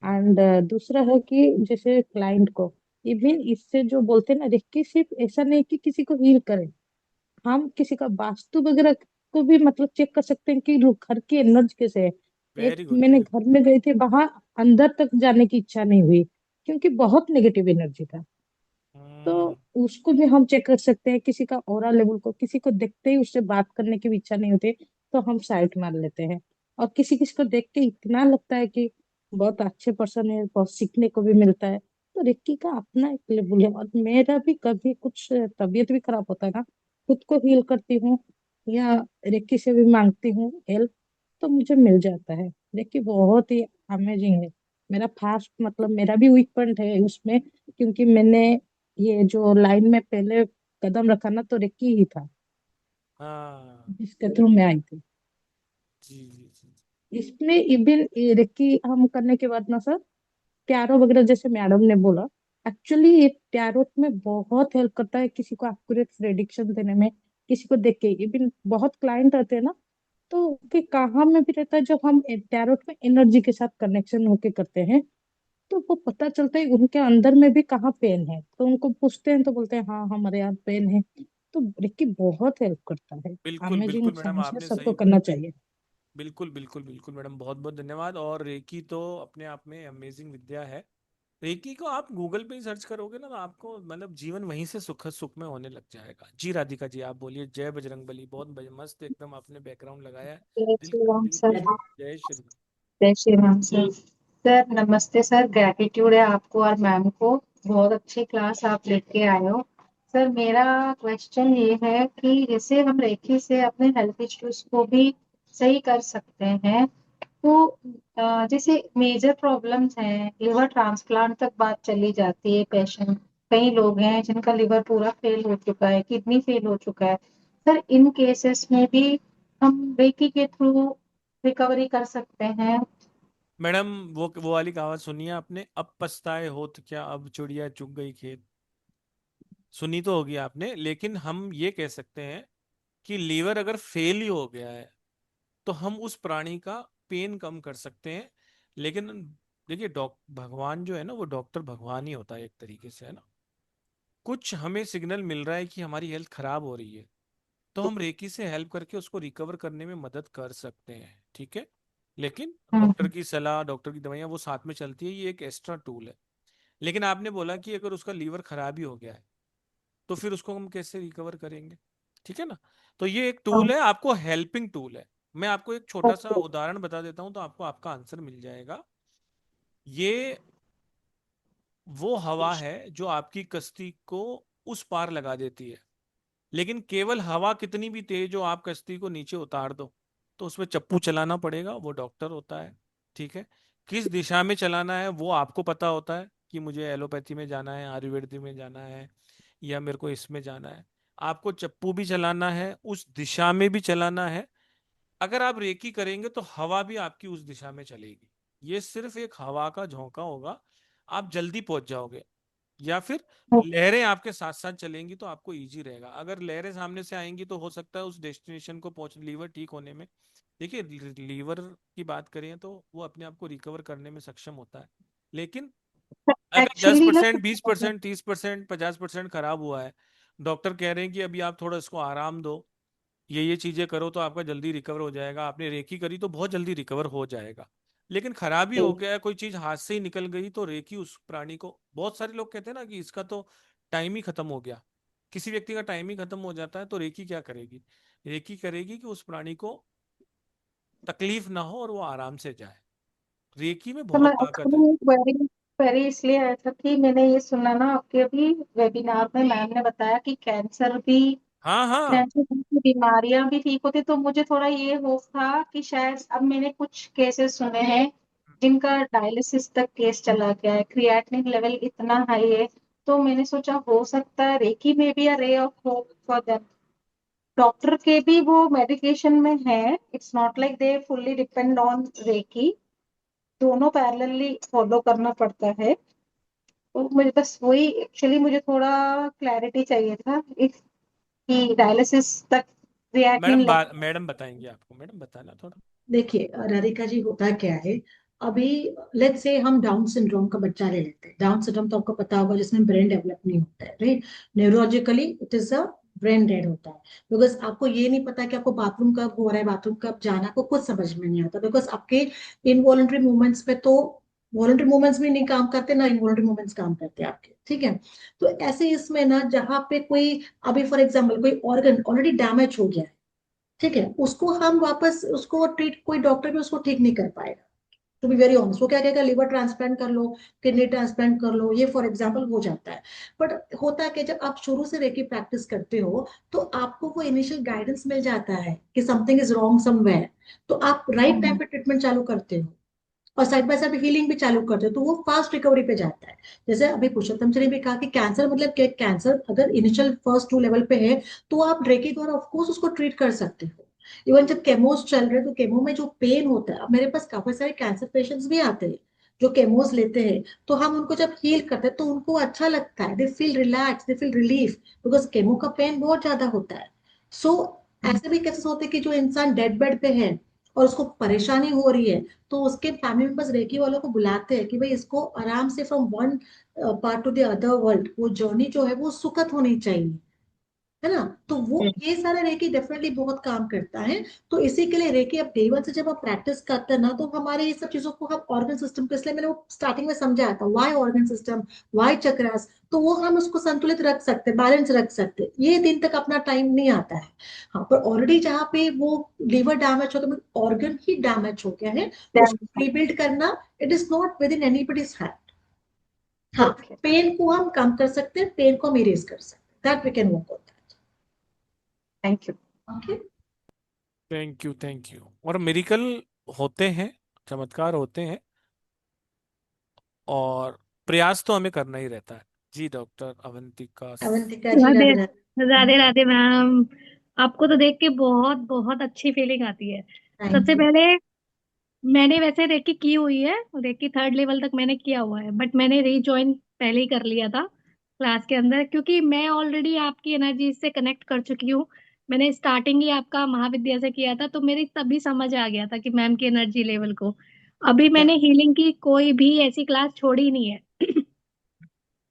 हम्म। एंड दूसरा है कि जैसे क्लाइंट को इवन इससे जो बोलते हैं ना, रेक्की सिर्फ ऐसा नहीं कि किसी को हील करे, हम किसी का वास्तु वगैरह को भी मतलब चेक कर सकते हैं कि घर की एनर्जी कैसे है। एक वेरी गुड, मैंने वेरी गुड। घर में गई थी, वहां अंदर तक जाने की इच्छा नहीं हुई, क्योंकि बहुत नेगेटिव एनर्जी था। तो हम्म। उसको भी हम चेक कर सकते हैं, किसी का ऑरा लेवल को, किसी को देखते ही उससे बात करने की भी इच्छा नहीं होती, तो हम साइड मार लेते हैं। और किसी किसी को देख के इतना लगता है कि बहुत अच्छे पर्सन है, बहुत सीखने को भी मिलता है। तो रिक्की का अपना एक लेवल है। और मेरा भी कभी कुछ तबीयत भी खराब होता है ना, खुद को हील करती हूँ या रिक्की से भी मांगती हूँ हेल्प, तो मुझे मिल जाता है। रिक्की बहुत ही अमेजिंग है। मेरा फास्ट मतलब मेरा भी वीक पॉइंट है उसमें, क्योंकि मैंने ये जो लाइन में पहले कदम रखा ना, तो रिक्की ही था हाँ। जिसके थ्रू मैं आई थी। जी जी जी। इसमें इवन रिक्की हम करने के बाद ना सर, टैरो वगैरह जैसे मैडम ने बोला, एक्चुअली ये टैरो में बहुत हेल्प करता है किसी को एक्यूरेट प्रेडिक्शन देने में। किसी को देख के इवन बहुत क्लाइंट रहते हैं ना, तो के कहाँ में भी रहता है, जब हम टैरोट में एनर्जी के साथ कनेक्शन होके करते हैं, तो वो पता चलता है उनके अंदर में भी कहाँ पेन है। तो उनको पूछते हैं तो बोलते हैं हाँ हमारे यहाँ पेन है। तो रिक्की बहुत हेल्प करता है। बिल्कुल अमेजिंग बिल्कुल मैडम, साइंस है, आपने सबको सही करना बोला। चाहिए। बिल्कुल बिल्कुल बिल्कुल मैडम, बहुत बहुत धन्यवाद। और रेकी तो अपने आप में अमेजिंग विद्या है। रेकी को आप गूगल पे ही सर्च करोगे ना, तो आपको मतलब जीवन वहीं से सुख सुख में होने लग जाएगा। जी राधिका जी, आप बोलिए। जय बजरंगबली। बहुत मस्त एकदम आपने बैकग्राउंड लगाया है। जय दिल श्री राम दिल सर। खुश। जय श्री राम। जय श्री राम सर। सर नमस्ते सर, ग्रेटिट्यूड है आपको और मैम को। बहुत अच्छी क्लास आप लेके आए हो। सर मेरा क्वेश्चन ये है कि जैसे हम रेखी से अपने हेल्थ इश्यूज को भी सही कर सकते हैं, तो जैसे मेजर प्रॉब्लम्स हैं, लिवर ट्रांसप्लांट तक बात चली जाती है पेशेंट कई लोग हैं जिनका लिवर पूरा फेल हो चुका है, किडनी फेल हो चुका है। सर इन केसेस में भी हम रेकी के थ्रू रिकवरी कर सकते हैं? मैडम, वो वाली कहावत सुनिए आपने, अब पछताए होत क्या, अब चिड़िया चुग गई खेत। सुनी तो होगी आपने, लेकिन हम ये कह सकते हैं कि लीवर अगर फेल ही हो गया है तो हम उस प्राणी का पेन कम कर सकते हैं। लेकिन देखिए, भगवान जो है ना, वो डॉक्टर भगवान ही होता है एक तरीके से, है ना। कुछ हमें सिग्नल मिल रहा है कि हमारी हेल्थ खराब हो रही है, तो हम रेकी से हेल्प करके उसको रिकवर करने में मदद कर सकते हैं, ठीक है। लेकिन डॉक्टर हम्म। की सलाह, डॉक्टर की दवाइयाँ वो साथ में चलती है, ये एक एक्स्ट्रा टूल है। लेकिन आपने बोला कि अगर उसका लीवर खराब ही हो गया है तो फिर उसको हम कैसे रिकवर करेंगे, ठीक है ना। तो ये एक हाँ। टूल है, आपको हेल्पिंग टूल है। मैं आपको एक छोटा सा ओके। उदाहरण बता देता हूं तो आपको आपका आंसर मिल जाएगा। ये वो हवा है जो आपकी कश्ती को उस पार लगा देती है। लेकिन केवल हवा कितनी भी तेज हो, आप कश्ती को नीचे उतार दो तो उसमें चप्पू चलाना पड़ेगा, वो डॉक्टर होता है, ठीक है। किस दिशा में चलाना है वो आपको पता होता है कि मुझे एलोपैथी में जाना है, आयुर्वेद में जाना है, या मेरे को इसमें जाना है। आपको चप्पू भी चलाना है, उस दिशा में भी चलाना है। अगर आप रेकी करेंगे तो हवा भी आपकी उस दिशा में चलेगी। ये सिर्फ एक हवा का झोंका होगा, आप जल्दी पहुंच जाओगे। या फिर लहरें आपके साथ साथ चलेंगी तो आपको इजी रहेगा। अगर लहरें सामने से आएंगी तो हो सकता है उस डेस्टिनेशन को पहुंच, लीवर ठीक होने में। देखिए, लीवर की बात करें तो वो अपने आप को रिकवर करने में सक्षम होता है। लेकिन अगर दस एक्चुअली ना परसेंट 20%, 30%, 50% खराब हुआ है, डॉक्टर कह रहे हैं कि अभी आप थोड़ा इसको आराम दो, ये चीजें करो तो आपका जल्दी रिकवर हो जाएगा, आपने रेकी करी तो बहुत जल्दी रिकवर हो जाएगा। लेकिन खराबी हो गया, कोई चीज हाथ से ही निकल गई तो रेकी उस प्राणी को, बहुत सारे लोग कहते हैं ना कि इसका तो टाइम ही खत्म हो गया। किसी व्यक्ति का टाइम ही खत्म हो जाता है तो रेकी क्या करेगी? रेकी करेगी कि उस प्राणी को तकलीफ ना हो और वो आराम से जाए। रेकी में तो मैं बहुत ताकत है। एक्चुअली क्वेरी क्वेरी इसलिए आया था कि मैंने ये सुना ना आपके अभी वेबिनार में मैम ने बताया कि हाँ हाँ। कैंसर की बीमारियां भी ठीक होती, तो मुझे थोड़ा ये होप था कि शायद अब मैंने कुछ केसेस सुने हैं जिनका डायलिसिस तक केस चला गया है, क्रिएटिनिन लेवल इतना हाई है। तो मैंने सोचा हो सकता है रेकी में भी a ray of hope for them. Doctor के भी वो मेडिकेशन में है, it's not like they fully depend on reiki, दोनों पैरेलली फॉलो करना पड़ता है। तो मुझे बस वही एक्चुअली मुझे थोड़ा क्लैरिटी चाहिए था इस कि डायलिसिस तक क्रिएटिनिन लेवल। मैडम बताएंगे आपको, मैडम बताना थोड़ा। देखिए राधिका जी, होता क्या है अभी, लेट्स से हम डाउन सिंड्रोम का बच्चा ले लेते हैं। डाउन सिंड्रोम तो आपको पता होगा, जिसमें ब्रेन डेवलप नहीं होता है, right. Neurologically it is a brain dead होता है। बिकॉज आपको ये नहीं पता कि आपको बाथरूम कब हो रहा है, बाथरूम कब जाना, आपको कुछ समझ में नहीं आता। बिकॉज आपके इनवॉलंटरी मूवमेंट्स पे तो वॉलंटरी मूवमेंट्स भी नहीं काम करते, ना इनवॉलंटरी मूवमेंट्स काम करते हैं आपके, ठीक है। तो ऐसे इसमें ना, जहाँ पे कोई, अभी फॉर एग्जाम्पल कोई ऑर्गन ऑलरेडी डैमेज हो गया है, ठीक है, उसको हम वापस उसको ट्रीट, कोई डॉक्टर भी उसको ठीक नहीं कर पाएगा। टू बी वेरी ऑनेस्ट, वो क्या कहेगा, लिवर ट्रांसप्लांट कर लो, किडनी ट्रांसप्लांट कर लो, ये फॉर एग्जांपल हो जाता है। बट होता है कि जब आप शुरू से रेकी प्रैक्टिस करते हो तो आपको वो इनिशियल गाइडेंस मिल जाता है कि समथिंग इज रॉन्ग समवेयर, तो आप राइट टाइम पे ट्रीटमेंट चालू करते हो और साइड बाय साइड हीलिंग भी चालू करते हो, तो वो फास्ट रिकवरी पे जाता है। जैसे अभी पुरुषोत्तम जी ने भी कहा कि कैंसर मतलब क्या, कैंसर अगर इनिशियल फर्स्ट 2 लेवल पे है तो आप ड्रेकी द्वारा ऑफकोर्स उसको ट्रीट कर सकते हो। इवन जब केमोस चल रहे तो केमो में जो पेन होता है, अब मेरे पास काफी सारे कैंसर पेशेंट्स भी आते हैं जो केमोस लेते हैं, तो हम उनको जब हील करते हैं तो उनको अच्छा लगता है, they feel relax, they feel relief, because chemo का पेन बहुत ज्यादा होता है। सो ऐसे भी केसेस होते हैं कि जो इंसान डेड बेड पे है और उसको परेशानी हो रही है, तो उसके फैमिली मेंबर्स रेकी वालों को बुलाते हैं कि भाई इसको आराम से from one part two the other world, वो जर्नी जो है वो सुखद होनी चाहिए, है ना। तो वो ये सारा रेकी डेफिनेटली बहुत काम करता है। तो इसी के लिए रेकी अब डे 1 से जब आप प्रैक्टिस करते हैं ना, तो हमारे ये सब चीजों को हम ऑर्गन सिस्टम को, इसलिए मैंने वो स्टार्टिंग में समझाया था, why organ system, why chakras, तो वो हम उसको संतुलित रख सकते हैं, बैलेंस रख सकते हैं। ये दिन तक अपना टाइम नहीं आता है। हाँ, पर ऑलरेडी जहाँ पे वो लीवर डैमेज हो गया, ऑर्गन ही डैमेज हो गया है, उसको रीबिल्ड करना, it is not with in anybody's hand. हाँ, ओके। पेन को हम कम कर सकते हैं, पेन को हम इरेज कर सकते हैं, that we can work on thank you. That. Okay. Thank you, thank you. और मेरिकल होते हैं, चमत्कार होते हैं, और प्रयास तो हमें करना ही रहता है। जी डॉक्टर अवंतिका अवंतिका जी, राधे राधे राधे। राधे राधे मैम। आपको तो देख के बहुत बहुत अच्छी फीलिंग आती है। थैंक सबसे यू। पहले मैंने वैसे रेकी की हुई है, रेकी 3rd लेवल तक मैंने किया हुआ है, बट मैंने रीजॉइन पहले ही कर लिया था क्लास के अंदर, क्योंकि मैं ऑलरेडी आपकी एनर्जी से कनेक्ट कर चुकी हूँ। मैंने स्टार्टिंग ही आपका महाविद्या से किया था, तो मेरी तभी समझ आ गया था कि मैम की एनर्जी लेवल को। अभी मैंने हीलिंग की कोई भी ऐसी क्लास छोड़ी नहीं है।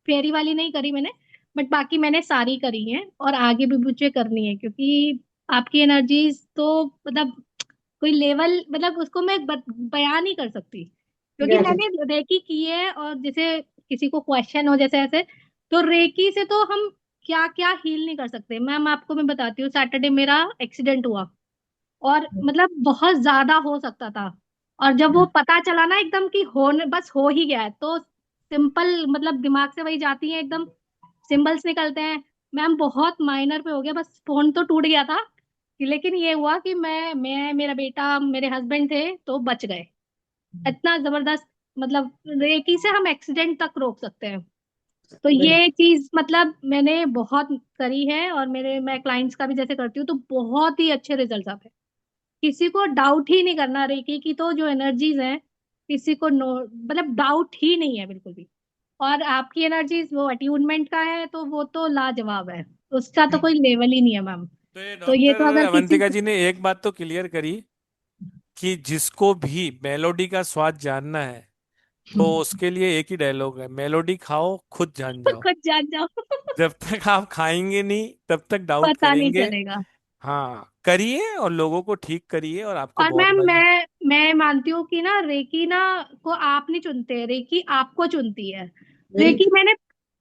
फेरी वाली नहीं करी मैंने, बट बाकी मैंने सारी करी हैं और आगे भी मुझे करनी है, क्योंकि आपकी एनर्जीज तो मतलब कोई लेवल, मतलब उसको मैं बयान नहीं कर सकती, क्योंकि मैंने ग्रेटिट्यूड। रेकी की है। और जैसे किसी को क्वेश्चन हो जैसे ऐसे, तो रेकी से तो हम क्या क्या हील नहीं कर सकते। मैम आपको मैं बताती हूँ, सैटरडे मेरा एक्सीडेंट हुआ और मतलब बहुत ज्यादा हो सकता था। और जब वो पता चला ना एकदम कि होने बस हो ही गया है, तो सिंपल मतलब दिमाग से वही जाती है, एकदम सिंबल्स निकलते हैं। मैम बहुत माइनर पे हो गया, बस फोन तो टूट गया था, लेकिन ये हुआ कि मैं मेरा बेटा मेरे हस्बैंड थे तो बच गए। इतना जबरदस्त, मतलब रेकी से हम एक्सीडेंट तक रोक सकते हैं। तो ये चीज मतलब मैंने बहुत करी है, और मेरे मैं क्लाइंट्स का भी जैसे करती हूँ तो बहुत ही अच्छे रिजल्ट आते हैं। किसी को डाउट ही नहीं करना, रेकी की तो जो एनर्जीज हैं किसी को नो मतलब डाउट ही नहीं है बिल्कुल भी। और आपकी एनर्जीज वो अट्यूनमेंट का है, तो वो तो लाजवाब है, उसका तो कोई लेवल ही नहीं है मैम। तो ये तो ये डॉक्टर तो अगर किसी अवंतिका जी ने एक बात तो क्लियर करी कि जिसको भी मेलोडी का स्वाद जानना है तो उसके लिए एक ही डायलॉग है, मेलोडी खाओ खुद जान जाओ। खुद जान जाओ। जब तक आप खाएंगे नहीं तब तक डाउट पता नहीं करेंगे। चलेगा। हाँ करिए और लोगों को ठीक करिए और आपको और बहुत मैम मजा। मैं मानती हूँ कि ना रेकी ना को आप नहीं चुनते, रेकी आपको चुनती है। Very reiki true. मैंने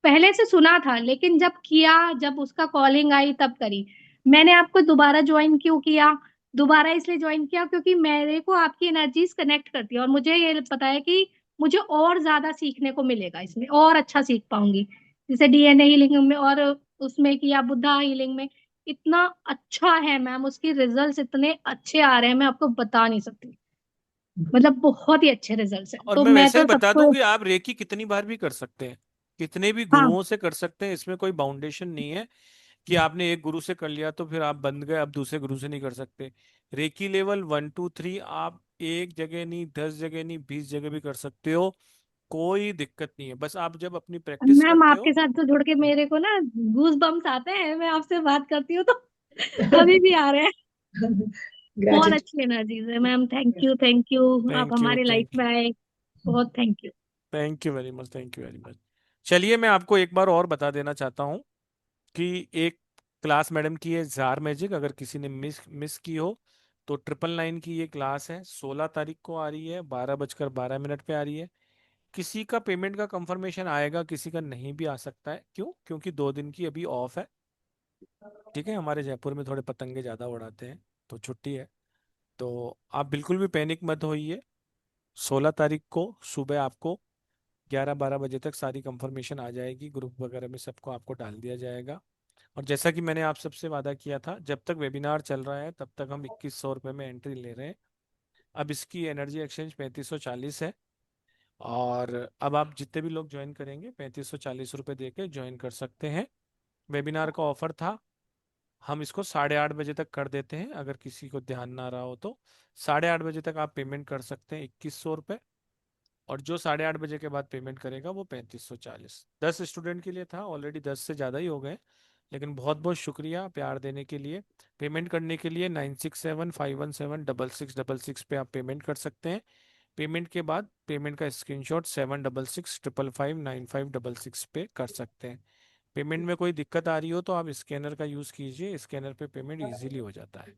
पहले से सुना था, लेकिन जब किया, जब उसका कॉलिंग आई तब करी। मैंने आपको दोबारा ज्वाइन क्यों किया? दोबारा इसलिए ज्वाइन किया क्योंकि मेरे को आपकी एनर्जीज कनेक्ट करती है, और मुझे ये पता है कि मुझे और ज्यादा सीखने को मिलेगा इसमें, और अच्छा सीख पाऊंगी। जैसे डीएनए हीलिंग में और उसमें किया बुद्धा हीलिंग में, इतना अच्छा है मैम, उसकी रिजल्ट्स इतने अच्छे आ रहे हैं, मैं आपको बता नहीं सकती। मतलब बहुत ही अच्छे रिजल्ट्स हैं, और तो मैं मैं वैसे ही तो बता दूं सबको। कि आप रेकी कितनी बार भी कर सकते हैं, कितने भी हाँ। गुरुओं से कर सकते हैं, इसमें कोई बाउंडेशन नहीं है कि आपने एक गुरु से कर लिया तो फिर आप बंद गए, अब दूसरे गुरु से नहीं कर सकते। रेकी लेवल 1 2 3 आप एक जगह नहीं, 10 जगह नहीं, 20 जगह भी कर सकते हो, कोई दिक्कत नहीं है। बस आप जब अपनी प्रैक्टिस मैम करते आपके हो। साथ तो जुड़ के मेरे को ना गूज बम्स आते हैं, मैं आपसे बात करती हूँ तो अभी भी आ रहे हैं। बहुत ग्रेटिट्यूड। अच्छी एनर्जीज है ma'am, thank you thank you. आप थैंक यू हमारी लाइफ थैंक में यू आए, बहुत thank you. Thank you very much, thank you very much. चलिए मैं आपको एक बार और बता देना चाहता हूँ कि एक क्लास मैडम की है जार मैजिक, अगर किसी ने मिस मिस की हो तो 999 की ये क्लास है, 16 तारीख को आ रही है, 12:12 पे आ रही है। किसी का पेमेंट का कंफर्मेशन आएगा, किसी का नहीं भी आ सकता है। क्यों? क्योंकि 2 दिन की अभी ऑफ है। ठीक है, हमारे जयपुर में थोड़े पतंगे ज़्यादा उड़ाते हैं तो छुट्टी है। तो आप बिल्कुल भी पैनिक मत होइए। 16 तारीख को सुबह आपको 11-12 बजे तक सारी कंफर्मेशन आ जाएगी, ग्रुप वगैरह में सबको आपको डाल दिया जाएगा। और जैसा कि मैंने आप सबसे वादा किया था, जब तक वेबिनार चल रहा है तब तक हम 2100 रुपये में एंट्री ले रहे हैं। अब इसकी एनर्जी एक्सचेंज 3540 है। और अब आप जितने भी लोग ज्वाइन करेंगे 3540 रुपये दे के ज्वाइन कर सकते हैं। वेबिनार का ऑफर था, हम इसको 8:30 बजे तक कर देते हैं, अगर किसी को ध्यान ना रहा हो तो 8:30 बजे तक आप पेमेंट कर सकते हैं 2100 रुपये। और जो 8:30 बजे के बाद पेमेंट करेगा वो 3540। 10 स्टूडेंट के लिए था, ऑलरेडी 10 से ज़्यादा ही हो गए, लेकिन बहुत बहुत शुक्रिया प्यार देने के लिए। पेमेंट करने के लिए 9675176666 पे आप पेमेंट कर सकते हैं। पेमेंट के बाद पेमेंट का स्क्रीनशॉट 7665559566 पे कर सकते हैं। पेमेंट में कोई दिक्कत आ रही हो तो आप स्कैनर का यूज़ कीजिए, स्कैनर पे पेमेंट इजीली हो जाता है।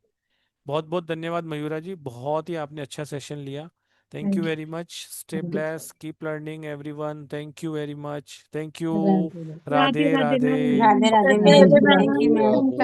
बहुत बहुत धन्यवाद मयूरा जी, बहुत ही आपने अच्छा सेशन लिया। Thank you thank very much, stay you. Bless, keep learning everyone, thank you very much, thank you. Radhe Radhe. Radhe Radhe Radhe Radhe. Ma'am. Radhe Radhe Radhe ma'am, Radhe thank you ma'am. Ma'am.